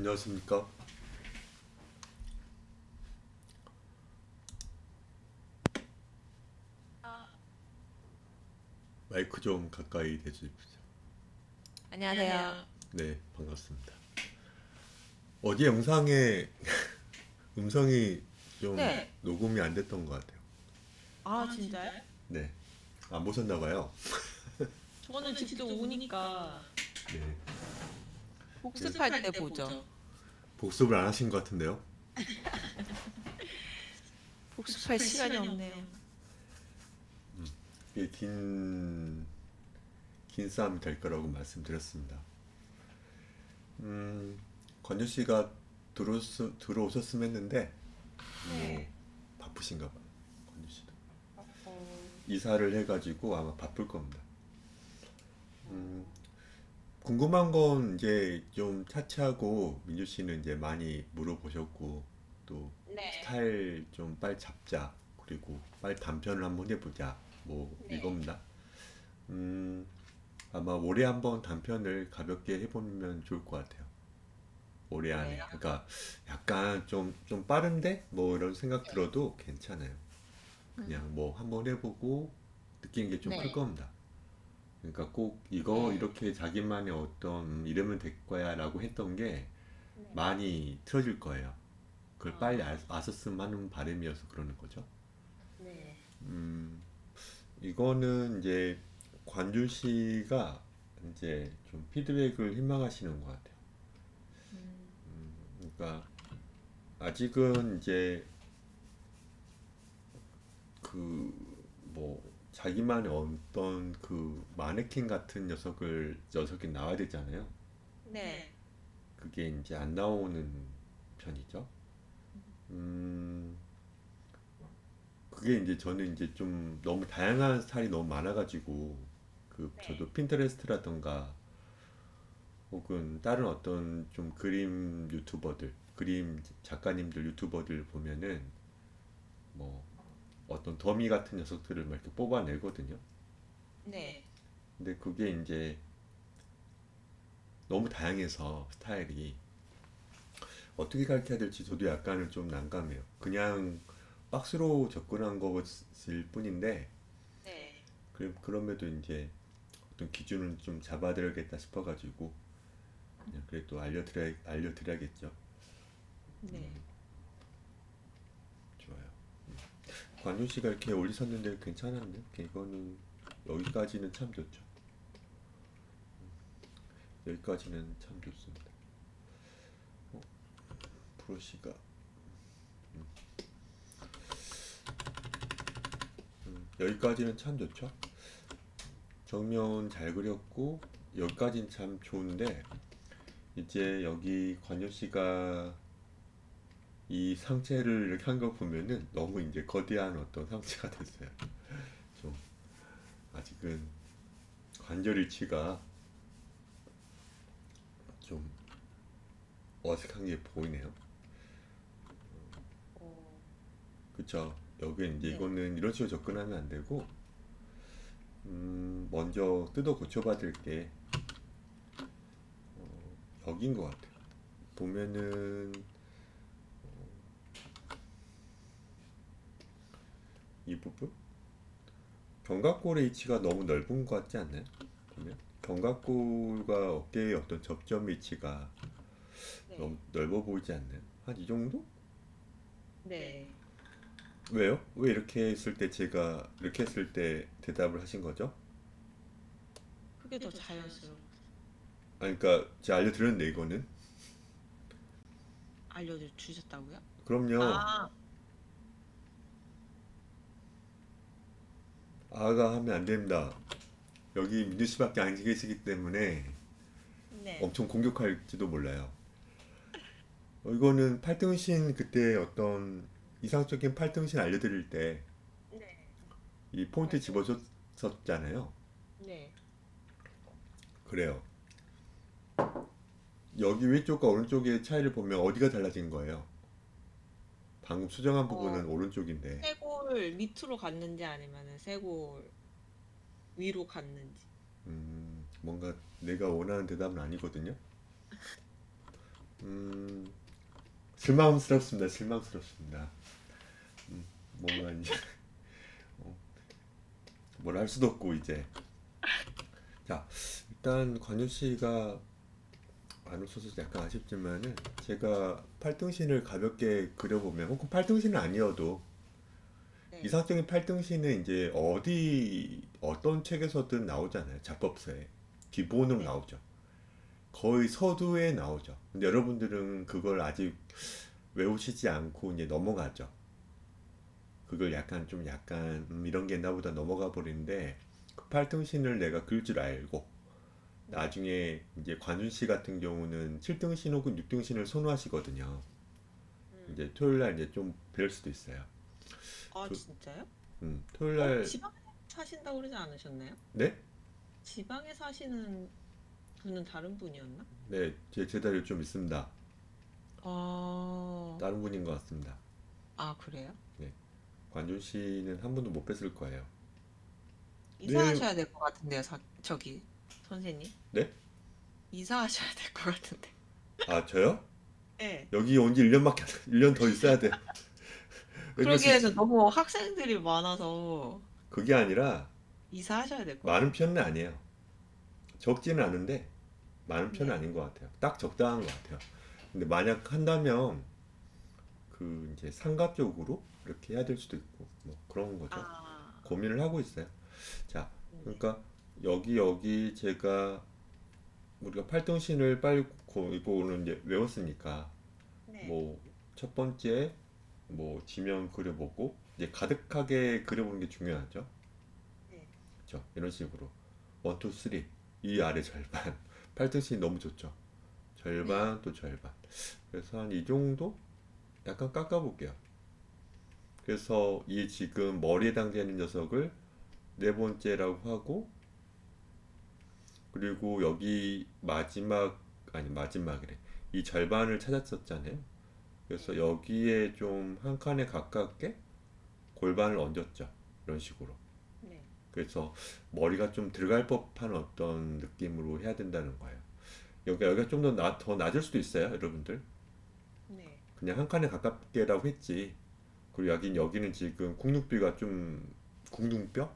안녕하십니까? 마이크 좀 가까이 대주십시오. 안녕하세요. 네, 반갑습니다. 어제 영상에 음성이 좀 네. 녹음이 안 됐던 것 같아요. 아, 진짜요? 네, 안 보셨나 봐요. 저는 직접 오니까 네, 네. 복습할 때 보죠. 복습을 안 하신 것 같은데요. 복습할 시간이 없네요. 이게 긴 싸움이 될 거라고 말씀드렸습니다. 음, 건주 씨가 들어오셨으면 했는데, 뭐, 네. 바쁘신가 봐요. 건주 씨도. 어, 이사를 해가지고 아마 바쁠 겁니다. 음, 궁금한 건 이제 좀 차치하고 민주 씨는 이제 많이 물어보셨고 또 네. 스타일 좀 빨리 잡자 그리고 빨리 단편을 한번 해보자 뭐 네. 이겁니다. 음, 아마 올해 한번 단편을 가볍게 해보면 좋을 것 같아요. 올해 안에. 왜요? 그러니까 약간 좀 빠른데 뭐 이런 생각 네. 들어도 괜찮아요. 음. 그냥 뭐 한번 해보고 느끼는 게 좀 클 네. 겁니다. 그러니까 꼭 이거 네. 이렇게 자기만의 어떤 이러면 될 거야 라고 했던 게 네. 많이 틀어질 거예요. 그걸 빨리 아, 아셨으면 하는 바람이어서 그러는 거죠. 네. 음, 이거는 이제 관준 씨가 이제 좀 피드백을 희망하시는 것 같아요. 음. 그러니까 아직은 이제 그 뭐 자기만의 어떤 그 마네킹 같은 녀석이 나와야 되잖아요. 네. 그게 이제 안 나오는 편이죠. 음, 그게 이제 저는 이제 좀 너무 다양한 스타일이 너무 많아가지고 그 네. 저도 핀터레스트라던가 혹은 다른 어떤 좀 그림 작가님들 유튜버들 보면은 뭐 어떤 더미 같은 녀석들을 막 이렇게 뽑아내거든요. 네. 근데 그게 이제 너무 다양해서 스타일이 어떻게 가르쳐야 될지 저도 약간은 좀 난감해요. 그냥 박스로 접근한 것일 뿐인데 네. 그럼에도 이제 어떤 기준은 좀 잡아드려야겠다 싶어가지고 그냥 그래도 알려드려야겠죠. 네. 좋아요. 관윤 씨가 이렇게 올리셨는데 괜찮았네. 이거는 여기까지는 참 좋죠. 여기까지는 참 좋습니다. 프로 씨가 여기까지는 참 좋죠. 정면 잘 그렸고 여기까지는 참 좋은데 이제 여기 관윤 씨가 이 상체를 이렇게 한 거 보면은 너무 이제 거대한 어떤 상체가 됐어요. 좀 아직은 관절 위치가 좀 어색한 게 보이네요. 어, 그쵸? 여기 이제 네. 이거는 이런 식으로 접근하면 안 되고, 먼저 뜯어 고쳐받을 게 여긴 것 같아요. 보면은 이 부분? 견갑골의 위치가 너무 넓은 것 같지 않나요? 보면 견갑골과 어깨의 어떤 접점 위치가 너무 네. 넓어 보이지 않나요? 한 이 정도? 네. 왜요? 왜 이렇게 했을 때 제가 이렇게 했을 때 대답을 하신 거죠? 그게 더 자연스러워. 아니, 그러니까 제가 알려드렸는데 이거는 알려주셨다고요? 그럼요. 아, 아가 하면 안 됩니다. 여기 민주 씨밖에 안 계시기 때문에 네. 엄청 공격할지도 몰라요. 이거는 팔등신 그때 어떤 이상적인 팔등신 알려드릴 때 네. 이 포인트 말씀해 주세요. 집어줬었잖아요. 네. 그래요. 여기 위쪽과 오른쪽의 차이를 보면 어디가 달라진 거예요? 방금 수정한 어, 부분은 오른쪽인데 쇄골 밑으로 갔는지 아니면은 쇄골 위로 갔는지. 뭔가 내가 원하는 대답은 아니거든요. 음, 실망스럽습니다. 실망스럽습니다. 뭔가 이제 뭘 할 수도 없고 이제. 자, 일단 관유 씨가 안 웃어서 약간 아쉽지만은 제가 팔등신을 가볍게 그려보면 혹은 팔등신은 아니어도 네. 이상적인 팔등신은 이제 어떤 책에서든 나오잖아요. 작법서에 기본으로 네. 나오죠. 거의 서두에 나오죠. 근데 여러분들은 그걸 아직 외우시지 않고 이제 넘어가죠. 그걸 약간 이런 게 있나 보다 넘어가 버리는데 그 팔등신을 내가 그릴 줄 알고 네. 나중에 이제 관준 씨 같은 경우는 7등신 혹은 6등신을 선호하시거든요. 음. 이제 토요일 날 이제 좀 뵐 수도 있어요. 아, 그, 진짜요? 토요일 날, 지방에 사신다고 그러지 않으셨나요? 네? 지방에 사시는 분은 다른 분이었나? 네, 제 자리에 좀 있습니다. 어, 다른 분인 것 같습니다. 아, 그래요? 네, 관준 씨는 한 번도 못 뵀을 거예요. 네, 이사하셔야 될 것 같은데요, 저기, 선생님. 네? 이사하셔야 될 것 같은데. 아, 저요? 네. 여기 온 지 1년밖에 1년 더 있어야 돼요. 왜 그러시지? 그러기에는 너무 학생들이 많아서 그게 아니라 이사하셔야 될 것 많은 같아요. 편은 아니에요. 적지는 않은데 많은 편은 네. 아닌 것 같아요. 딱 적당한 것 같아요. 근데 만약 한다면 그 이제 상가 쪽으로 이렇게 해야 될 수도 있고 뭐 그런 거죠. 아, 고민을 하고 있어요. 자, 네. 그러니까 여기 제가 우리가 팔등신을 빨리 이거는 이제 외웠으니까 네. 뭐 첫 번째 뭐 지면 그려보고 이제 가득하게 그려보는 게 중요하죠. 네. 그렇죠? 이런 식으로 1, 2, 3 이 아래 절반 팔등신이 너무 좋죠. 네. 절반 또 절반. 그래서 한 이 정도 약간 깎아볼게요. 그래서 이 지금 머리에 해당되는 녀석을 네 번째라고 하고 그리고 여기 마지막이래. 이 절반을 찾았었잖아요. 그래서 네. 여기에 좀 한 칸에 가깝게 골반을 얹었죠. 이런 식으로. 네. 그래서 머리가 좀 들어갈 법한 어떤 느낌으로 해야 된다는 거예요. 여기가 좀 더 낮을 수도 있어요, 여러분들. 네. 그냥 한 칸에 가깝게라고 했지. 그리고 여기는 지금 국눈뼈가 좀 국눈뼈가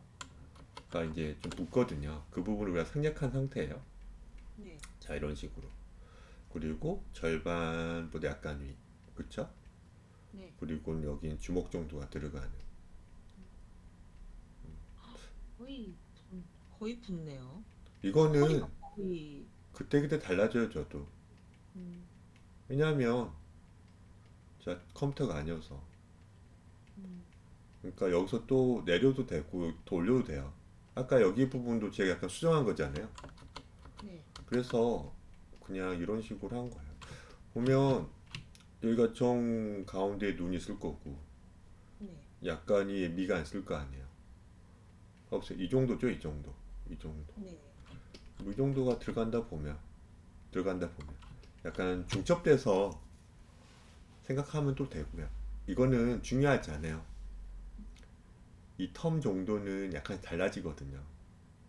이제 좀 붓거든요. 그 부분을 우리가 생략한 상태예요. 네. 자, 이런 식으로. 그리고 절반보다 약간 위. 그쵸? 네. 그리고 여기는 주먹 정도가 들어가는. 거의, 거의 붙네요. 허리가 이거는 거의, 그때그때 달라져요, 저도. 음, 왜냐하면 제가 컴퓨터가 아니어서. 음, 그러니까 여기서 또 내려도 되고 또 올려도 돼요. 아까 여기 부분도 제가 약간 수정한 거잖아요. 네. 그래서 그냥 이런 식으로 한 거예요. 보면 여기가 정 가운데에 눈이 있을 거고 네. 약간이 미가 있을 거 아니에요. 없어요. 이 정도죠, 이 정도. 이 정도. 네. 뭐이 정도가 들어간다 보면 약간 중첩돼서 생각하면 또 되고요. 이거는 중요하지 않아요. 이 텀 정도는 약간 달라지거든요.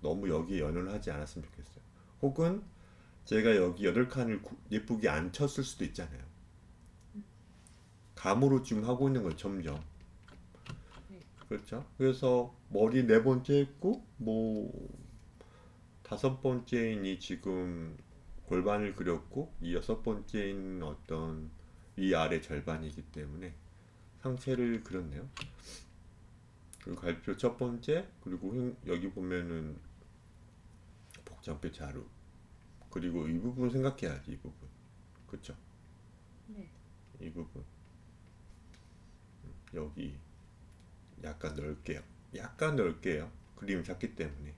너무 여기에 연연을 하지 않았으면 좋겠어요. 혹은 제가 여기 8칸을 예쁘게 안 쳤을 수도 있잖아요. 감으로 지금 하고 있는 건 점점. 네. 그렇죠? 그래서 머리 네 번째 했고, 뭐, 다섯 번째인이 지금 골반을 그렸고, 이 여섯 번째인 어떤 위아래 절반이기 때문에 상체를 그렸네요. 그리고 갈비뼈 첫 번째, 그리고 여기 보면은 복장뼈 자루. 그리고 이 부분 생각해야지, 이 부분. 그쵸? 네. 이 부분. 여기 약간 넓게요. 약간 넓게요. 그림을 작기 때문에.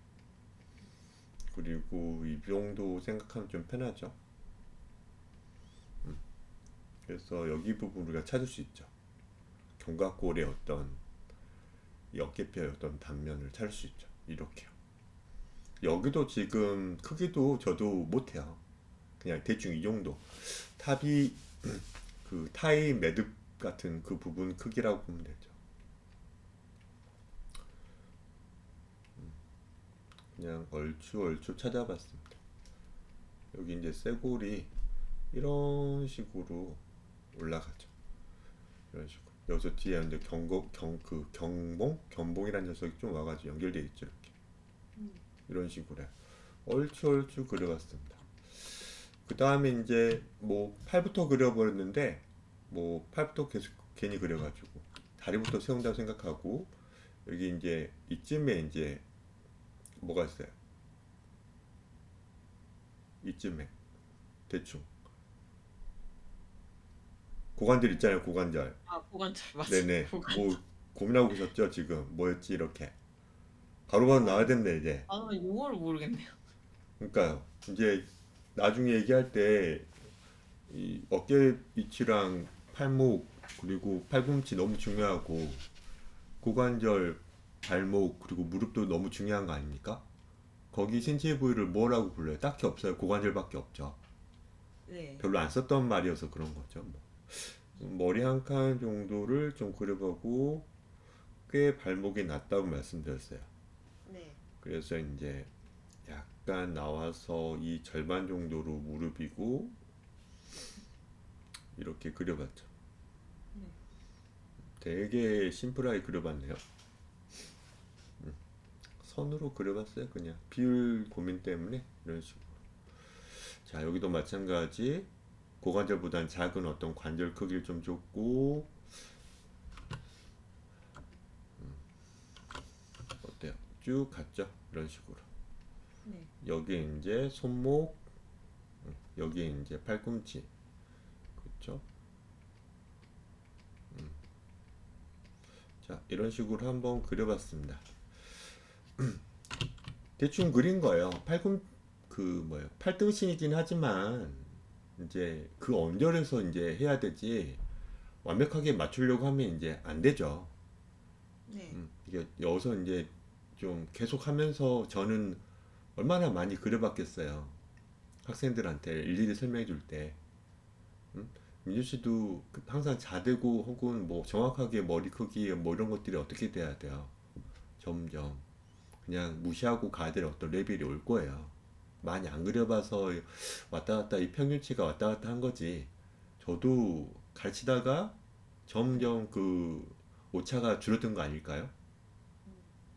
그리고 이 정도 생각하면 좀 편하죠. 그래서 여기 부분 우리가 찾을 수 있죠. 견갑골의 어떤 이 어깨뼈의 어떤 단면을 찾을 수 있죠. 이렇게요. 여기도 지금 크기도 저도 못해요. 그냥 대충 이 정도. 탑이 그 타이 매듭 같은 그 부분 크기라고 보면 되죠. 그냥 얼추 찾아봤습니다. 여기 이제 쇄골이 이런 식으로 올라가죠. 이런 식으로. 여기서 뒤에 이제 견봉이라는 녀석이 좀 와가지고 연결되어 있죠. 이렇게. 이런 식으로 해요. 얼추 그려봤습니다. 그 다음에 이제 뭐 팔부터 그려버렸는데 뭐 팔부터 계속 괜히 그려가지고 다리부터 세운다고 생각하고 여기 이제 이쯤에 이제 뭐가 있어요? 이쯤에 대충 고관절 있잖아요. 고관절. 아, 고관절 맞아. 네네. 고관절. 뭐 고민하고 계셨죠 지금? 뭐였지 이렇게 바로바로 나와야 된대 이제. 아, 용어를 모르겠네요. 그러니까요. 이제 나중에 얘기할 때 이 어깨 위치랑 팔목 그리고 팔꿈치 너무 중요하고 고관절, 발목 그리고 무릎도 너무 중요한 거 아닙니까? 거기 신체 부위를 뭐라고 불러요? 딱히 없어요. 고관절밖에 없죠. 네. 별로 안 썼던 말이어서 그런 거죠. 뭐. 머리 한 칸 정도를 좀 그려보고 꽤 발목이 낮다고 말씀드렸어요. 네. 그래서 이제 약간 나와서 이 절반 정도로 무릎이고 이렇게 그려봤죠. 네. 되게 심플하게 그려봤네요. 선으로 그려봤어요. 그냥 비율 고민 때문에 이런 식으로. 자, 여기도 마찬가지. 고관절보단 작은 어떤 관절 크기를 좀 줬고 어때요? 쭉 갔죠? 이런 식으로. 네. 여기 이제 손목, 여기 이제 팔꿈치, 그렇죠? 자, 이런 식으로 한번 그려봤습니다. 대충 그린 거예요. 그 뭐예요? 팔등신이긴 하지만 이제 그 언저리에서 이제 해야 되지 완벽하게 맞추려고 하면 이제 안 되죠. 네. 이게 여기서 이제 좀 계속 하면서 저는 얼마나 많이 그려봤겠어요. 학생들한테 일일이 설명해 줄 때. 민주 씨도 항상 자대고 혹은 뭐 정확하게 머리 크기 뭐 이런 것들이 어떻게 돼야 돼요. 점점. 그냥 무시하고 가야 될 어떤 레벨이 올 거예요. 많이 안 그려봐서 왔다 갔다 이 평균치가 왔다 갔다 한 거지. 저도 가르치다가 점점 그 오차가 줄어든 거 아닐까요?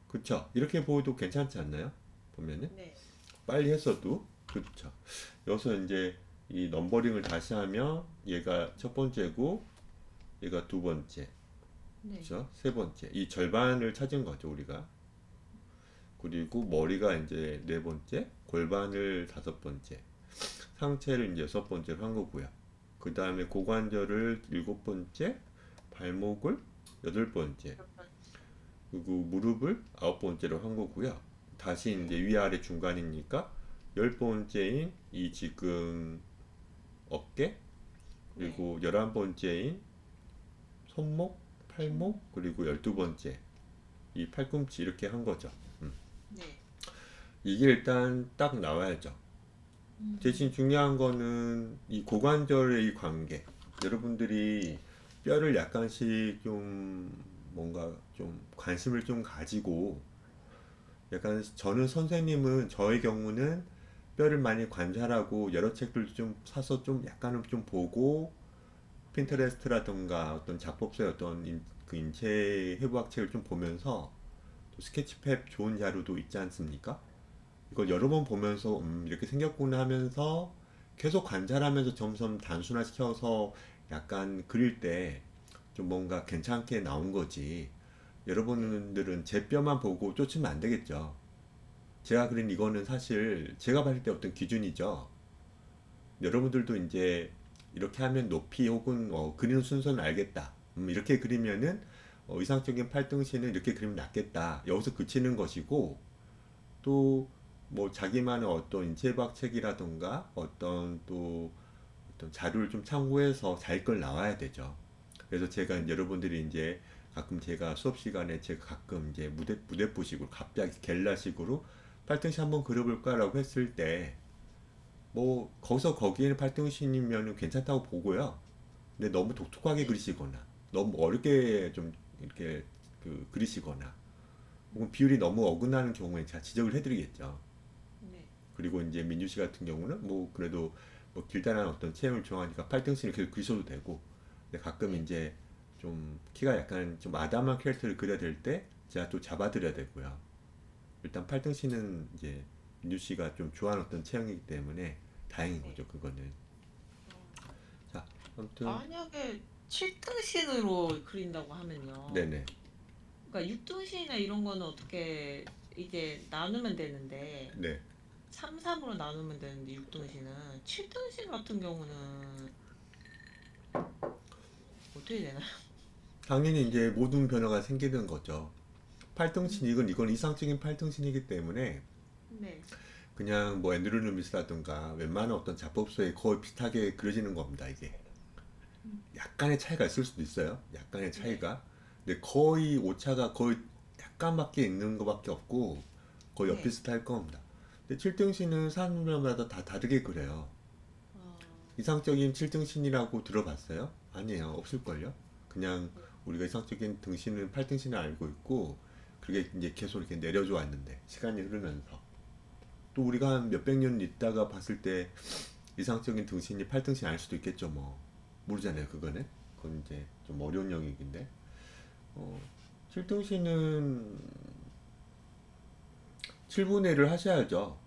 그쵸? 이렇게 보여도 괜찮지 않나요? 보면은 네. 빨리 했어도 그쵸? 여기서 이제 이 넘버링을 다시 하면 얘가 첫 번째고 얘가 두 번째, 네. 그쵸? 세 번째. 이 절반을 찾은 거죠 우리가. 그리고 머리가 이제 네 번째, 골반을 다섯 번째, 상체를 이제 여섯 번째로 한 거고요. 그 다음에 고관절을 일곱 번째, 발목을 여덟 번째, 그리고 무릎을 아홉 번째로 한 거고요. 다시 네. 이제 위아래 중간이니까 열 번째인 이 지금 어깨, 네. 그리고 열한 번째인 손목, 팔목, 그리고 열두 번째 이 팔꿈치 이렇게 한 거죠. 네. 이게 일단 딱 나와야죠. 대신 중요한 거는 이 고관절의 이 관계. 여러분들이 뼈를 약간씩 좀 뭔가 좀 관심을 좀 가지고 약간 저는 선생님은 저의 경우는 뼈를 많이 관찰하고 여러 책들도 좀 사서 좀 약간은 좀 보고 네. 핀터레스트라던가 어떤 작법서의 어떤 그 인체 해부학 책을 좀 보면서 또 스케치북 좋은 자료도 있지 않습니까? 이걸 여러 번 보면서 이렇게 생겼구나 하면서 계속 관찰하면서 점점 단순화시켜서 약간 그릴 때 좀 뭔가 괜찮게 나온 거지. 네. 여러분들은 제 뼈만 보고 쫓으면 안 되겠죠. 제가 그린 이거는 사실 제가 봤을 때 어떤 기준이죠. 여러분들도 이제 이렇게 하면 높이 혹은 그리는 순서는 알겠다. 이렇게 그리면은 이상적인 팔등신은 이렇게 그리면 낫겠다. 여기서 그치는 것이고 또 뭐 자기만의 어떤 인체과학 책이라던가 어떤 또 어떤 자료를 좀 참고해서 자기 걸 나와야 되죠. 그래서 제가 이제 여러분들이 이제 가끔 제가 수업 시간에 제가 가끔 이제 무대포식으로 갑자기 겔라식으로 팔등신 한번 그려볼까라고 했을 때 뭐 거기서 거기에는 팔등신이면 괜찮다고 보고요. 근데 너무 독특하게 네. 그리시거나 너무 어렵게 좀 이렇게 그리시거나 혹은 비율이 너무 어긋나는 경우에 제가 지적을 해드리겠죠. 네. 그리고 이제 민주 씨 같은 경우는 뭐 그래도 뭐 길다란 어떤 체형을 좋아하니까 팔등신을 계속 그리셔도 되고, 근데 가끔 네. 이제 좀 키가 약간 좀 아담한 캐릭터를 그려야 될 때 제가 또 잡아드려야 되고요. 일단 팔등신은 이제 민주 씨가 좀 좋아하는 어떤 체형이기 때문에 다행인 네. 거죠, 그거는. 어, 자, 아무튼 만약에 7등신으로 그린다고 하면요. 네네. 그러니까 6등신이나 이런 거는 어떻게 이제 나누면 되는데 네. 3, 3으로 나누면 되는데 6등신은 7등신 같은 경우는 어떻게 되나요? 당연히 이제 모든 변화가 생기는 거죠. 팔등신, 음, 이건 이상적인 팔등신이기 때문에 네. 그냥 뭐 앤드류 루미스라든가 웬만한 어떤 잡법서에 거의 비슷하게 그려지는 겁니다, 이게. 음, 약간의 차이가 있을 수도 있어요. 약간의 네. 차이가. 근데 거의 오차가 거의 약간밖에 있는 것밖에 없고 거의 네. 엇비슷할 겁니다. 근데 7등신은 사람마다 다 다르게 그려요. 어, 이상적인 7등신이라고 들어봤어요? 아니에요. 없을걸요? 그냥 네. 우리가 이상적인 등신은 8등신을 알고 있고 그게 이제 계속 이렇게 내려져 왔는데 시간이 흐르면서 또 우리가 한 몇백 년 있다가 봤을 때 이상적인 등신이 8등신 알 수도 있겠죠 뭐. 모르잖아요 그거는. 그건 이제 좀 어려운 영역인데 7등신은 7분의 1을 하셔야죠.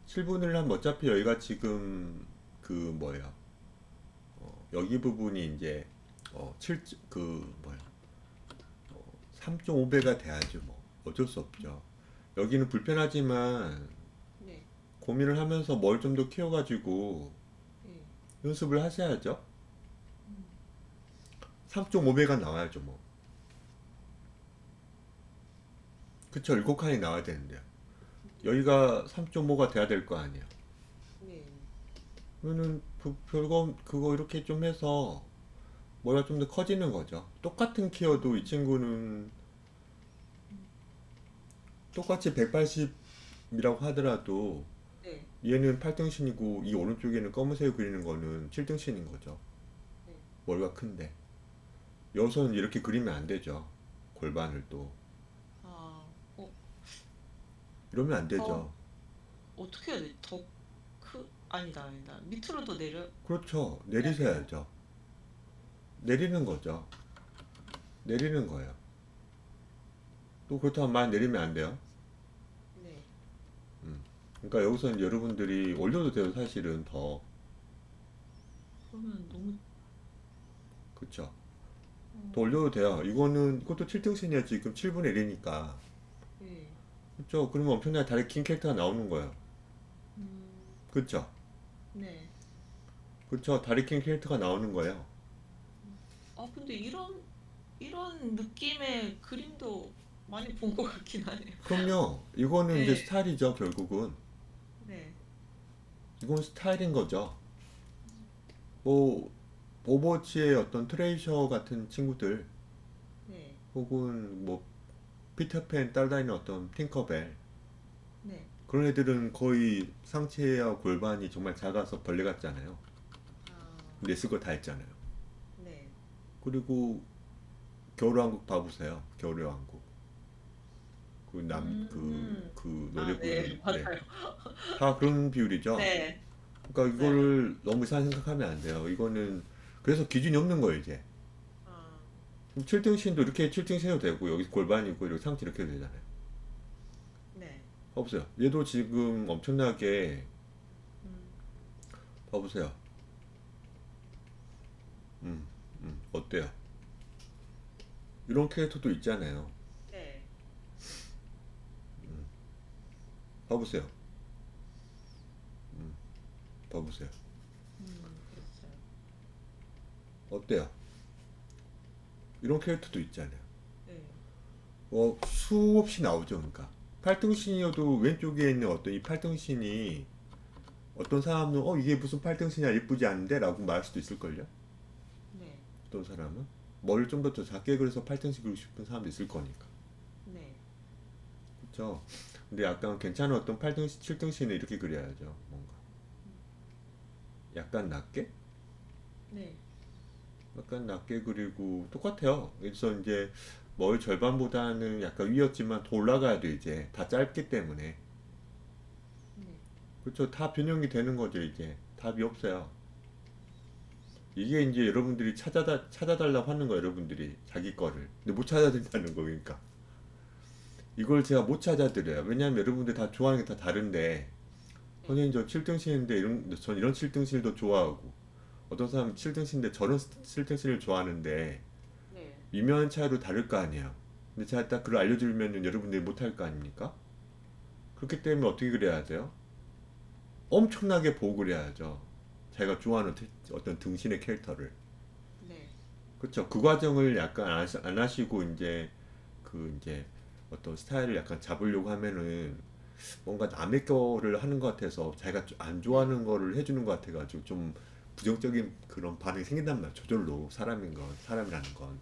7분의 1 하면 어차피 여기가 지금 그 뭐예요. 여기 부분이 이제 7, 그 뭐야 3.5배가 돼야죠 뭐. 어쩔 수 없죠. 여기는 불편하지만 네. 고민을 하면서 뭘 좀 더 키워가지고 네. 연습을 하셔야죠. 음, 3.5배가 나와야죠 뭐. 그쵸, 7칸이 나와야 되는데요. 여기가 3.5가 돼야 될 거 아니에요. 네. 그러면은 별거 그거 이렇게 좀 해서 뭐가 좀 더 커지는 거죠. 똑같은 키여도 이 친구는 똑같이 180이라고 하더라도 네. 얘는 8등신이고 이 오른쪽에는 검은색 그리는 거는 7등신인 거죠. 네. 머리가 큰데. 여기서는 이렇게 그리면 안 되죠. 골반을 또. 아, 이러면 안 더 되죠. 어떻게 해야 돼? 더 아니다, 아니다. 밑으로 더 내려야 그렇죠. 되나요? 내리셔야죠. 내리는 거죠. 내리는 거예요. 또 그렇다면 많이 내리면 안 돼요. 네. 그러니까 여기서는 여러분들이 올려도 돼요. 사실은 더. 그러면 너무 그쵸. 더 어, 올려도 돼요. 이것도 7등신이야. 지금 7분의 1이니까. 예. 그쵸. 그러면 엄청나게 다리 긴 캐릭터가 나오는 거예요. 음, 그쵸. 네. 그쵸. 다리 긴 캐릭터가 나오는 거예요. 아, 근데 이런 느낌의 그림도 많이 본 것 같긴 하네요. 그럼요. 이거는 이제 네. 스타일이죠. 결국은. 네. 이건 스타일인 거죠. 뭐, 오버워치의 어떤 트레이셔 같은 친구들, 네. 혹은 뭐, 피터팬 따라다니는 어떤 팅커벨, 네. 그런 애들은 거의 상체와 골반이 정말 작아서 벌레 같잖아요. 아, 근데 쓸 거 다 했잖아요. 네. 그리고 겨울왕국 봐보세요. 겨울의 왕국. 노래 아, 네. 부르는, 네. 맞아요. 다 그런 비율이죠. 네. 그러니까 맞아요. 이거를 너무 이상 생각하면 안 돼요. 이거는, 그래서 기준이 없는 거예요, 이제. 아, 7등신도 이렇게 7등신 해도 되고, 여기 골반이고, 이렇게 상체 이렇게 해도 되잖아요. 네. 봐보세요. 얘도 지금 엄청나게, 음, 봐보세요. 어때요? 이런 캐릭터도 있잖아요. 네. 봐보세요. 봐보세요. 그랬어요. 어때요? 이런 캐릭터도 있잖아요. 네. 수없이 나오죠, 그러니까. 8등신이어도 왼쪽에 있는 어떤 이 8등신이 어떤 사람은 이게 무슨 8등신이야 예쁘지 않은데? 라고 말할 수도 있을걸요? 네. 어떤 사람은 머리를 좀 더 작게 그려서 8등신 그리고 싶은 사람도 있을 거니까. 네. 그렇죠? 근데 약간 괜찮은 어떤 8등신, 7등신을 이렇게 그려야죠. 뭔가 약간 낮게? 네. 약간 낮게 그리고 똑같아요. 그래서 이제 머리 절반보다는 약간 위였지만 더 올라가야 돼 이제 다 짧기 때문에. 그쵸. 다 변형이 되는 거죠, 이제. 답이 없어요. 이게 이제 여러분들이 찾아달라고 하는 거예요, 여러분들이. 자기 거를. 근데 못 찾아준다는 거, 그러니까. 이걸 제가 못 찾아드려요. 왜냐하면 여러분들 다 좋아하는 게 다 다른데, 네. 선생님 저 7등신인데, 전 이런 7등신도 좋아하고, 어떤 사람은 7등신인데 저런 7등신을 좋아하는데, 네. 미묘한 차이로 다를 거 아니에요. 근데 제가 딱 그걸 알려주면 여러분들이 못 할 거 아닙니까? 그렇기 때문에 어떻게 그래야 돼요? 엄청나게 보고 그래야죠. 자기가 좋아하는 어떤 등신의 캐릭터를. 네. 그렇죠. 그 과정을 약간 안 하시고 이제 어떤 스타일을 약간 잡으려고 하면은 뭔가 남의 거를 하는 것 같아서 자기가 안 네. 좋아하는 거를 해주는 것 같아가지고 좀 부정적인 그런 반응이 생긴단 말이에요. 저절로 사람이라는 건.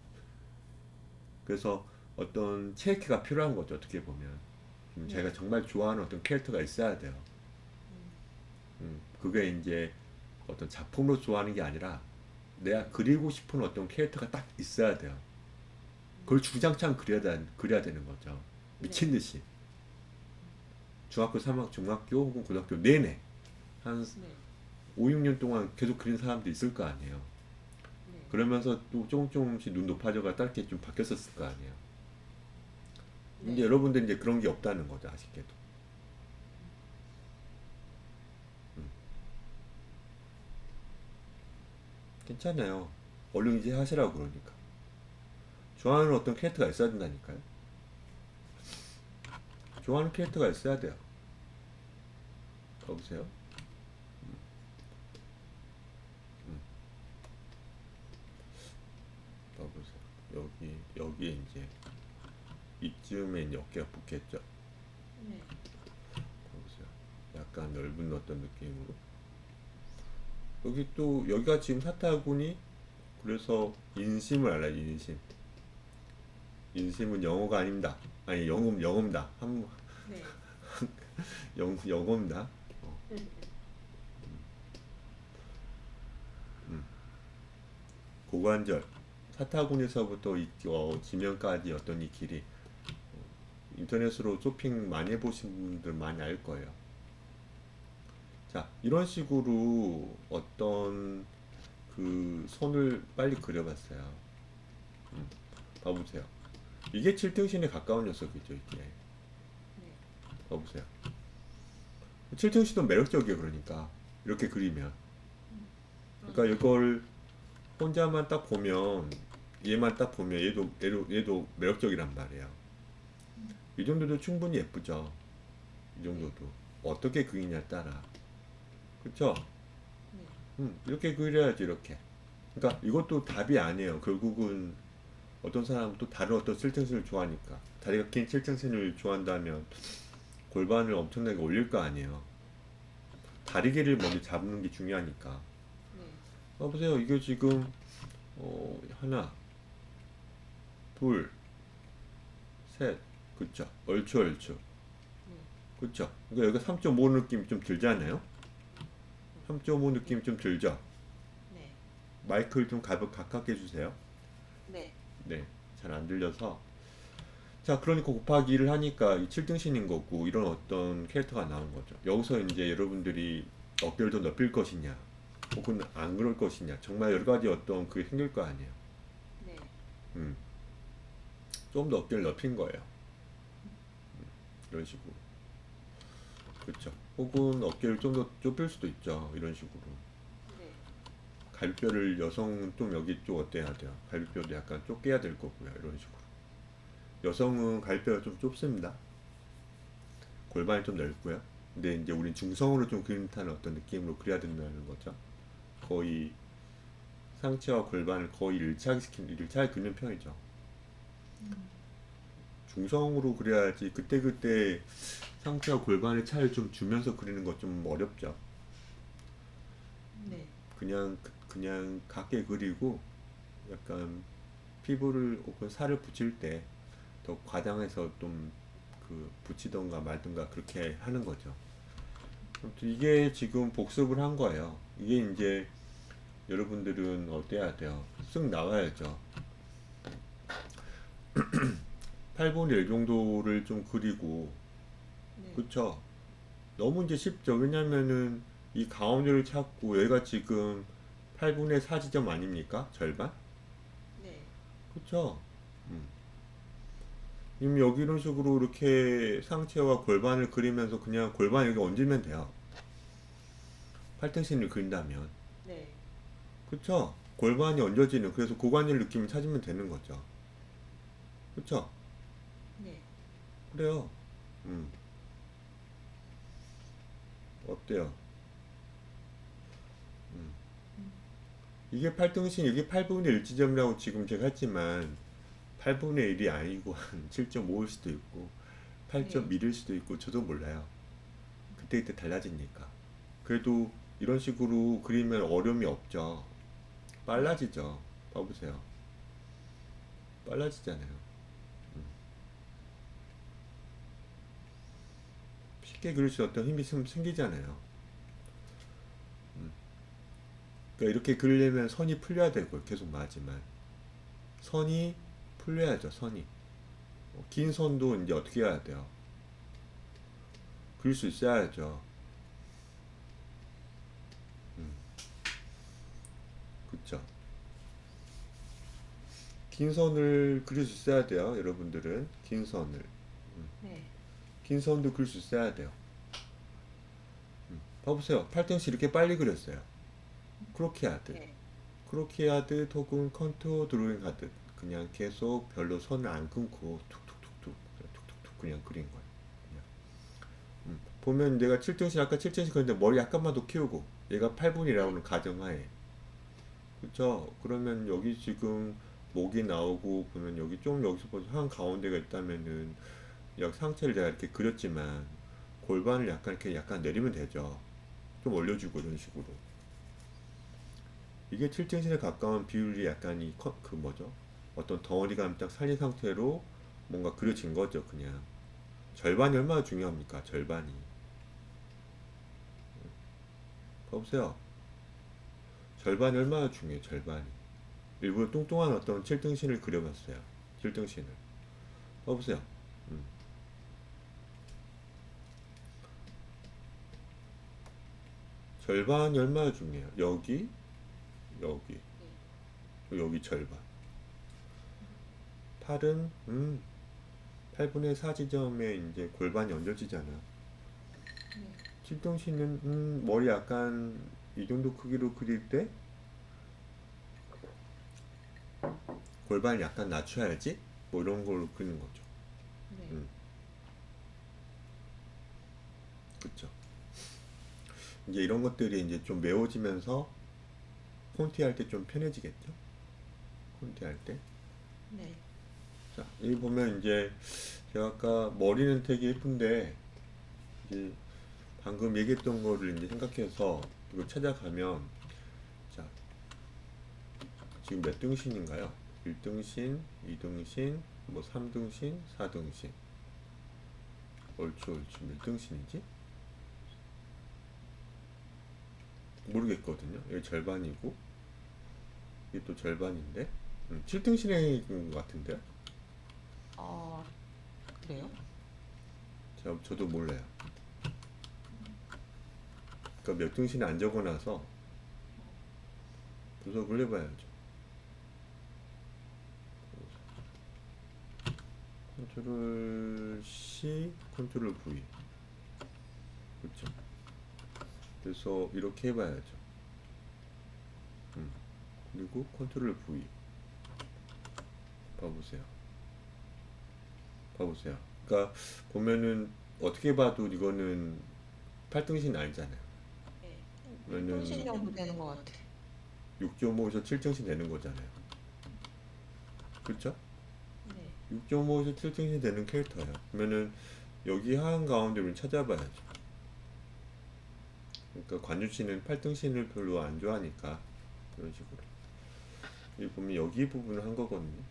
그래서 어떤 체크가 필요한 거죠. 어떻게 보면. 자기가 네. 정말 좋아하는 어떤 캐릭터가 있어야 돼요. 음, 그게 이제 어떤 작품으로 좋아하는 게 아니라 내가 그리고 싶은 어떤 캐릭터가 딱 있어야 돼요. 그걸 음, 주장창 그려야 되는 거죠. 미친 네. 듯이. 중학교 3학, 중학교 혹은 고등학교 내내 한 네. 5, 6년 동안 계속 그린 사람도 있을 거 아니에요. 네. 그러면서 또 조금씩 눈 높아져가 짧게 좀 바뀌었을 거 아니에요. 이제 네. 여러분들 이제 그런 게 없다는 거죠, 아쉽게도. 음, 괜찮아요. 얼른 이제 하시라고 그러니까. 좋아하는 어떤 캐릭터가 있어야 된다니까요. 좋아하는 캐릭터가 있어야 돼요. 여보세요? 음, 여보세요. 여기에 이제 이쯤에 이제 어깨가 붙겠죠. 네. 여보세요. 약간 넓은 어떤 느낌으로. 여기가 지금 사타구니. 그래서 인심을 알아요. 인심. 인심은 영어가 아닙니다. 아니 영어입니다. 네. 영어입니다. 어, 음. 고관절. 사타구니에서부터 지면까지 어떤 이 길이 인터넷으로 쇼핑 많이 해보신 분들 많이 알 거예요. 자, 이런 식으로 어떤 그 손을 빨리 그려봤어요. 음, 봐보세요. 이게 7등신에 가까운 녀석이죠, 이게. 네. 봐보세요. 7등신도 매력적이에요, 그러니까. 이렇게 그리면. 그러니까 그러네요. 이걸 혼자만 딱 보면, 얘만 딱 보면 얘도 매력적이란 말이에요. 이 정도도 충분히 예쁘죠. 이 네. 정도도. 어떻게 그리냐에 따라. 그쵸? 네. 이렇게 그려야지, 이렇게. 그러니까 이것도 답이 아니에요. 결국은 어떤 사람은 또 다른 어떤 실등신을 좋아하니까. 다리가 긴 실등신을 좋아한다면 골반을 엄청나게 올릴 거 아니에요. 다리 길이를 먼저 잡는 게 중요하니까. 네. 보세요. 이게 지금 하나, 둘, 셋, 그쵸? 얼추. 네. 그쵸? 그러니까 여기가 3.5 느낌 좀 들잖아요? 3.5 네. 느낌 좀 들죠? 네. 마이크를 좀 가깝게 해주세요. 네. 네, 잘 안 들려서. 자, 그러니까 곱하기 1을 하니까 이 7등신인 거고, 이런 어떤 캐릭터가 나온 거죠. 여기서 이제 여러분들이 어깨를 더 넓힐 것이냐, 혹은 안 그럴 것이냐, 정말 여러 가지 어떤 그게 생길 거 아니에요. 네. 음, 좀 더 어깨를 넓힌 거예요. 이런 식으로. 그렇죠. 혹은 어깨를 좀 더 좁힐 수도 있죠. 이런 식으로. 네. 갈비뼈를 여성은 좀 여기 쪽 어때야 돼요? 갈비뼈도 약간 좁게 해야 될 거고요. 이런 식으로. 여성은 갈비뼈가 좀 좁습니다. 골반이 좀 넓고요. 근데 이제 우린 중성으로 좀 그린 듯한 어떤 느낌으로 그려야 된다는 거죠. 거의 상체와 골반을 거의 일치하게 그리는 편이죠. 중성으로 그려야지 그때그때 상체와 골반의 차이를 좀 주면서 그리는 거 좀 어렵죠. 네. 그냥 각게 그리고 약간 피부를 혹은 살을 붙일 때 더 과장해서 좀 그 붙이던가 말던가 그렇게 하는 거죠. 아무튼 이게 지금 복습을 한 거예요. 이게 이제 여러분들은 어때야 돼요? 쓱 나와야죠. 8분의 1 정도를 좀 그리고, 네. 그쵸? 너무 이제 쉽죠. 왜냐면은 이 가운데를 찾고 여기가 지금 8분의 4 지점 아닙니까? 절반? 네. 그쵸? 음. 이미 여기 이런 식으로 이렇게 상체와 골반을 그리면서 그냥 골반 여기 얹으면 돼요. 팔등신을 그린다면. 네. 그쵸? 골반이 얹어지는, 그래서 고관절 느낌을 찾으면 되는 거죠. 그쵸? 네. 그래요. 음. 어때요? 음. 음. 이게 팔등신, 이게 8분의 1 지점이라고 지금 제가 했지만, 8분의 1이 아니고 한 7.5일 수도 있고, 네. 8.1일 수도 있고, 저도 몰라요. 그때그때 달라지니까. 그래도 이런 식으로 그리면 어려움이 없죠. 네. 빨라지죠. 봐보세요. 빨라지잖아요. 음. 쉽게 그릴 수 어떤 힘이 생기잖아요. 음. 그러니까 이렇게 그리려면 선이 풀려야 되고 계속 맞지만 선이 풀려야죠. 선이 긴 선도 이제 어떻게 해야 돼요? 그릴 수 있어야죠. 음. 그쵸? 긴 선을 그릴 수 있어야 돼요. 여러분들은 긴 선을 네. 긴 선도 그릴 수 있어야 돼요. 봐보세요. 팔등시 이렇게 빨리 그렸어요. 크로키하드 네. 크로키하드 혹은 컨투어 드로잉 하듯 그냥 계속 별로 선을 안 끊고 툭툭툭 그냥 그린 거예요. 그냥. 보면 내가 7등신 아까 7등신 그렸는데 머리 약간만 더 키우고 얘가 8분이라고는 네. 가정하에 그쵸? 그러면 여기 지금 목이 나오고 보면 여기 좀 여기서 한 가운데가 있다면은 여기 상체를 내가 이렇게 그렸지만 골반을 약간 이렇게 약간 내리면 되죠. 좀 올려주고 이런 식으로. 이게 7등신에 가까운 비율이 약간 그 뭐죠? 어떤 덩어리감 딱 살린 상태로 뭔가 그려진 거죠, 그냥. 절반이 얼마나 중요합니까? 절반이. 봐보세요. 절반이 얼마나 중요해요, 절반이. 일부러 뚱뚱한 어떤 7등신을 그려봤어요. 7등신을. 봐보세요. 음. 절반이 얼마나 중요해요. 여기, 여기, 네. 여기 절반. 팔은, 8분의 4 지점에 이제 골반이 얹어지잖아. 네. 7등신은, 머리 약간 이 정도 크기로 그릴 때 골반을 약간 낮춰야지? 뭐 이런 걸로 그리는 거죠. 네. 음, 그쵸. 이제 이런 것들이 이제 좀 메워지면서 폰티 할 때 좀 편해지겠죠? 폰티 할 때. 네. 자, 여기 보면 이제 제가 아까 머리는 되게 예쁜데 이제 방금 얘기했던 거를 이제 생각해서 이거 찾아가면 자, 지금 몇 등신인가요? 1등신, 2등신, 뭐 3등신, 4등신. 옳지, 옳지. 몇 등신이지? 모르겠거든요. 여기 절반이고, 이게 또 절반인데, 7등신인 것 같은데요? 아, 그래요? 저도 몰라요. 그러니까 몇 등신이 안 적어놔서 분석을 해봐야죠. 컨트롤 C, 컨트롤 V. 그렇죠. 그래서 이렇게 해봐야죠. 그리고 컨트롤 V. 봐보세요. 봐보세요. 그러니까 보면은 어떻게 봐도 이거는 8등신 아니잖아요. 네. 그러면은 6등신 정도 되는 것 같아. 6.5에서 7등신 되는 거잖아요. 그렇죠? 네. 6.5에서 7등신 되는 캐릭터예요. 그러면은 여기 한가운데를 찾아봐야죠. 그러니까 관주 씨는 8등신을 별로 안 좋아하니까 이런 식으로. 여기 보면 여기 부분을 한 거거든요.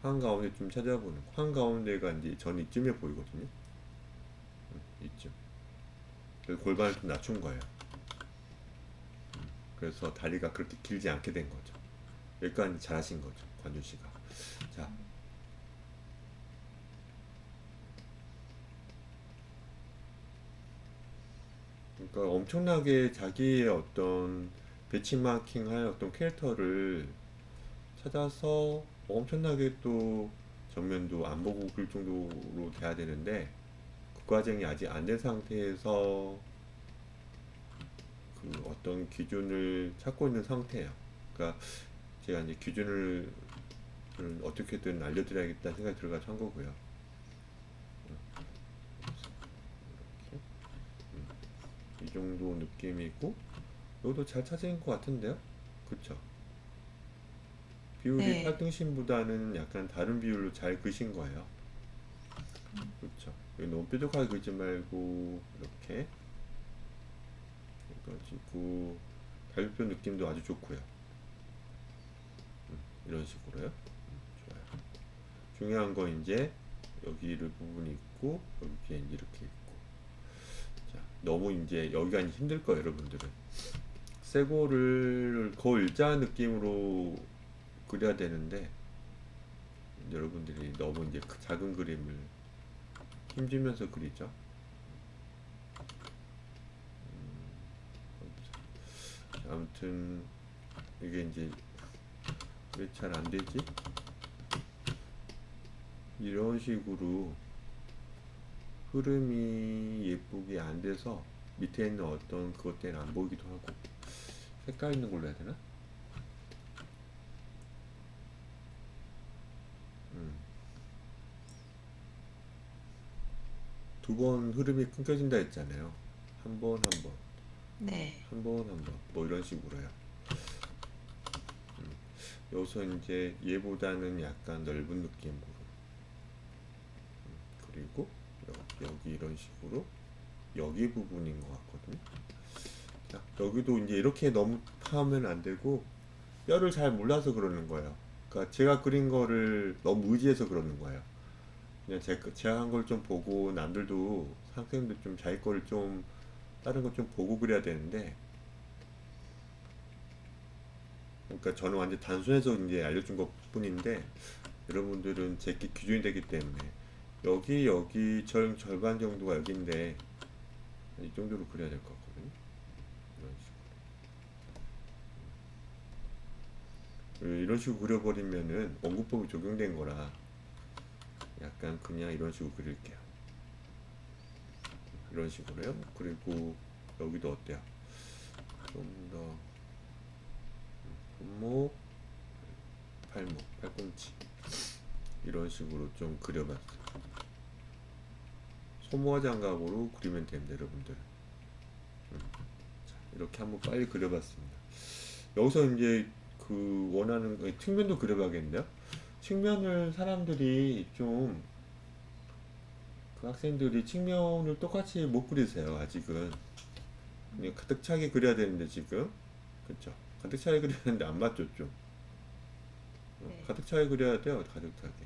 한가운데 좀 찾아보는 거. 한가운데가 이제 전 이쯤에 보이거든요. 이쯤. 그래서 골반을 좀 낮춘 거예요. 그래서 다리가 그렇게 길지 않게 된 거죠. 여기까지 잘하신 거죠, 관주 씨가. 자, 그러니까 엄청나게 자기의 어떤 배치마킹할 어떤 캐릭터를 찾아서 엄청나게 또 정면도 안 보고 그럴 정도로 돼야 되는데 그 과정이 아직 안 된 상태에서 그 어떤 기준을 찾고 있는 상태예요. 그러니까 제가 이제 기준을 어떻게든 알려드려야겠다는 생각이 들어가서 한 거고요. 이렇게 이 정도 느낌이고 이것도 잘 찾은 것 같은데요? 그쵸? 비율이 네. 8등신보다는 약간 다른 비율로 잘 그신 거예요. 그쵸? 여기 너무 뾰족하게 그리지 말고 이렇게 해가지고 달표 느낌도 아주 좋고요. 이런 식으로요. 좋아요. 중요한 건 이제 여기를 부분이 있고 여기에 이제 이렇게 있고 자, 너무 이제 여기가 이제 힘들 거예요, 여러분들은. 쇠고를 거의 일자한 느낌으로 그려야 되는데 여러분들이 너무 이제 그 작은 그림을 힘주면서 그리죠. 아무튼 이게 이제 왜 잘 안 되지? 이런 식으로 흐름이 예쁘게 안 돼서 밑에 있는 어떤 그것 때문에 안 보이기도 하고 색깔 있는 걸로 해야 되나? 음. 두 번 흐름이 끊겨진다 했잖아요. 한 번, 한 번, 네. 한 번, 한 번, 뭐 이런 식으로요. 여기서 이제 얘보다는 약간 넓은 느낌으로 그리고 여기 이런 식으로 여기 부분인 것 같거든요. 자, 여기도 이제 이렇게 너무 파면 안 되고 뼈를 잘 몰라서 그러는 거예요. 그러니까 제가 그린 거를 너무 의지해서 그러는 거예요. 그냥 제가 한 걸 좀 보고 남들도 학생들 좀 자기 거를 좀 다른 거 좀 보고 그래야 되는데 그러니까 저는 완전 단순해서 이제 알려준 것 뿐인데 여러분들은 제게 기준이 되기 때문에 여기 절반 정도가 여기인데 이 정도로 그려야 될 것 같거든요. 이런 식으로. 이런 식으로 그려버리면은 원근법이 적용된 거라 약간 그냥 이런 식으로 그릴게요. 이런 식으로요. 그리고 여기도 어때요? 좀 더 손목, 팔꿈치 이런 식으로 좀 그려봤어요. 소모화 장갑으로 그리면 됩니다, 여러분들. 자, 이렇게 한번 빨리 그려봤습니다. 여기서 이제 그 원하는 측면도 그려봐야겠는데요. 측면을 사람들이 좀 그 학생들이 측면을 똑같이 못 그리세요, 아직은. 그냥 가득 차게 그려야 되는데 지금 그쵸? 가득 차게 그려야 되는데 안 맞죠, 좀. 네. 가득 차게 그려야 돼요, 가득 차게.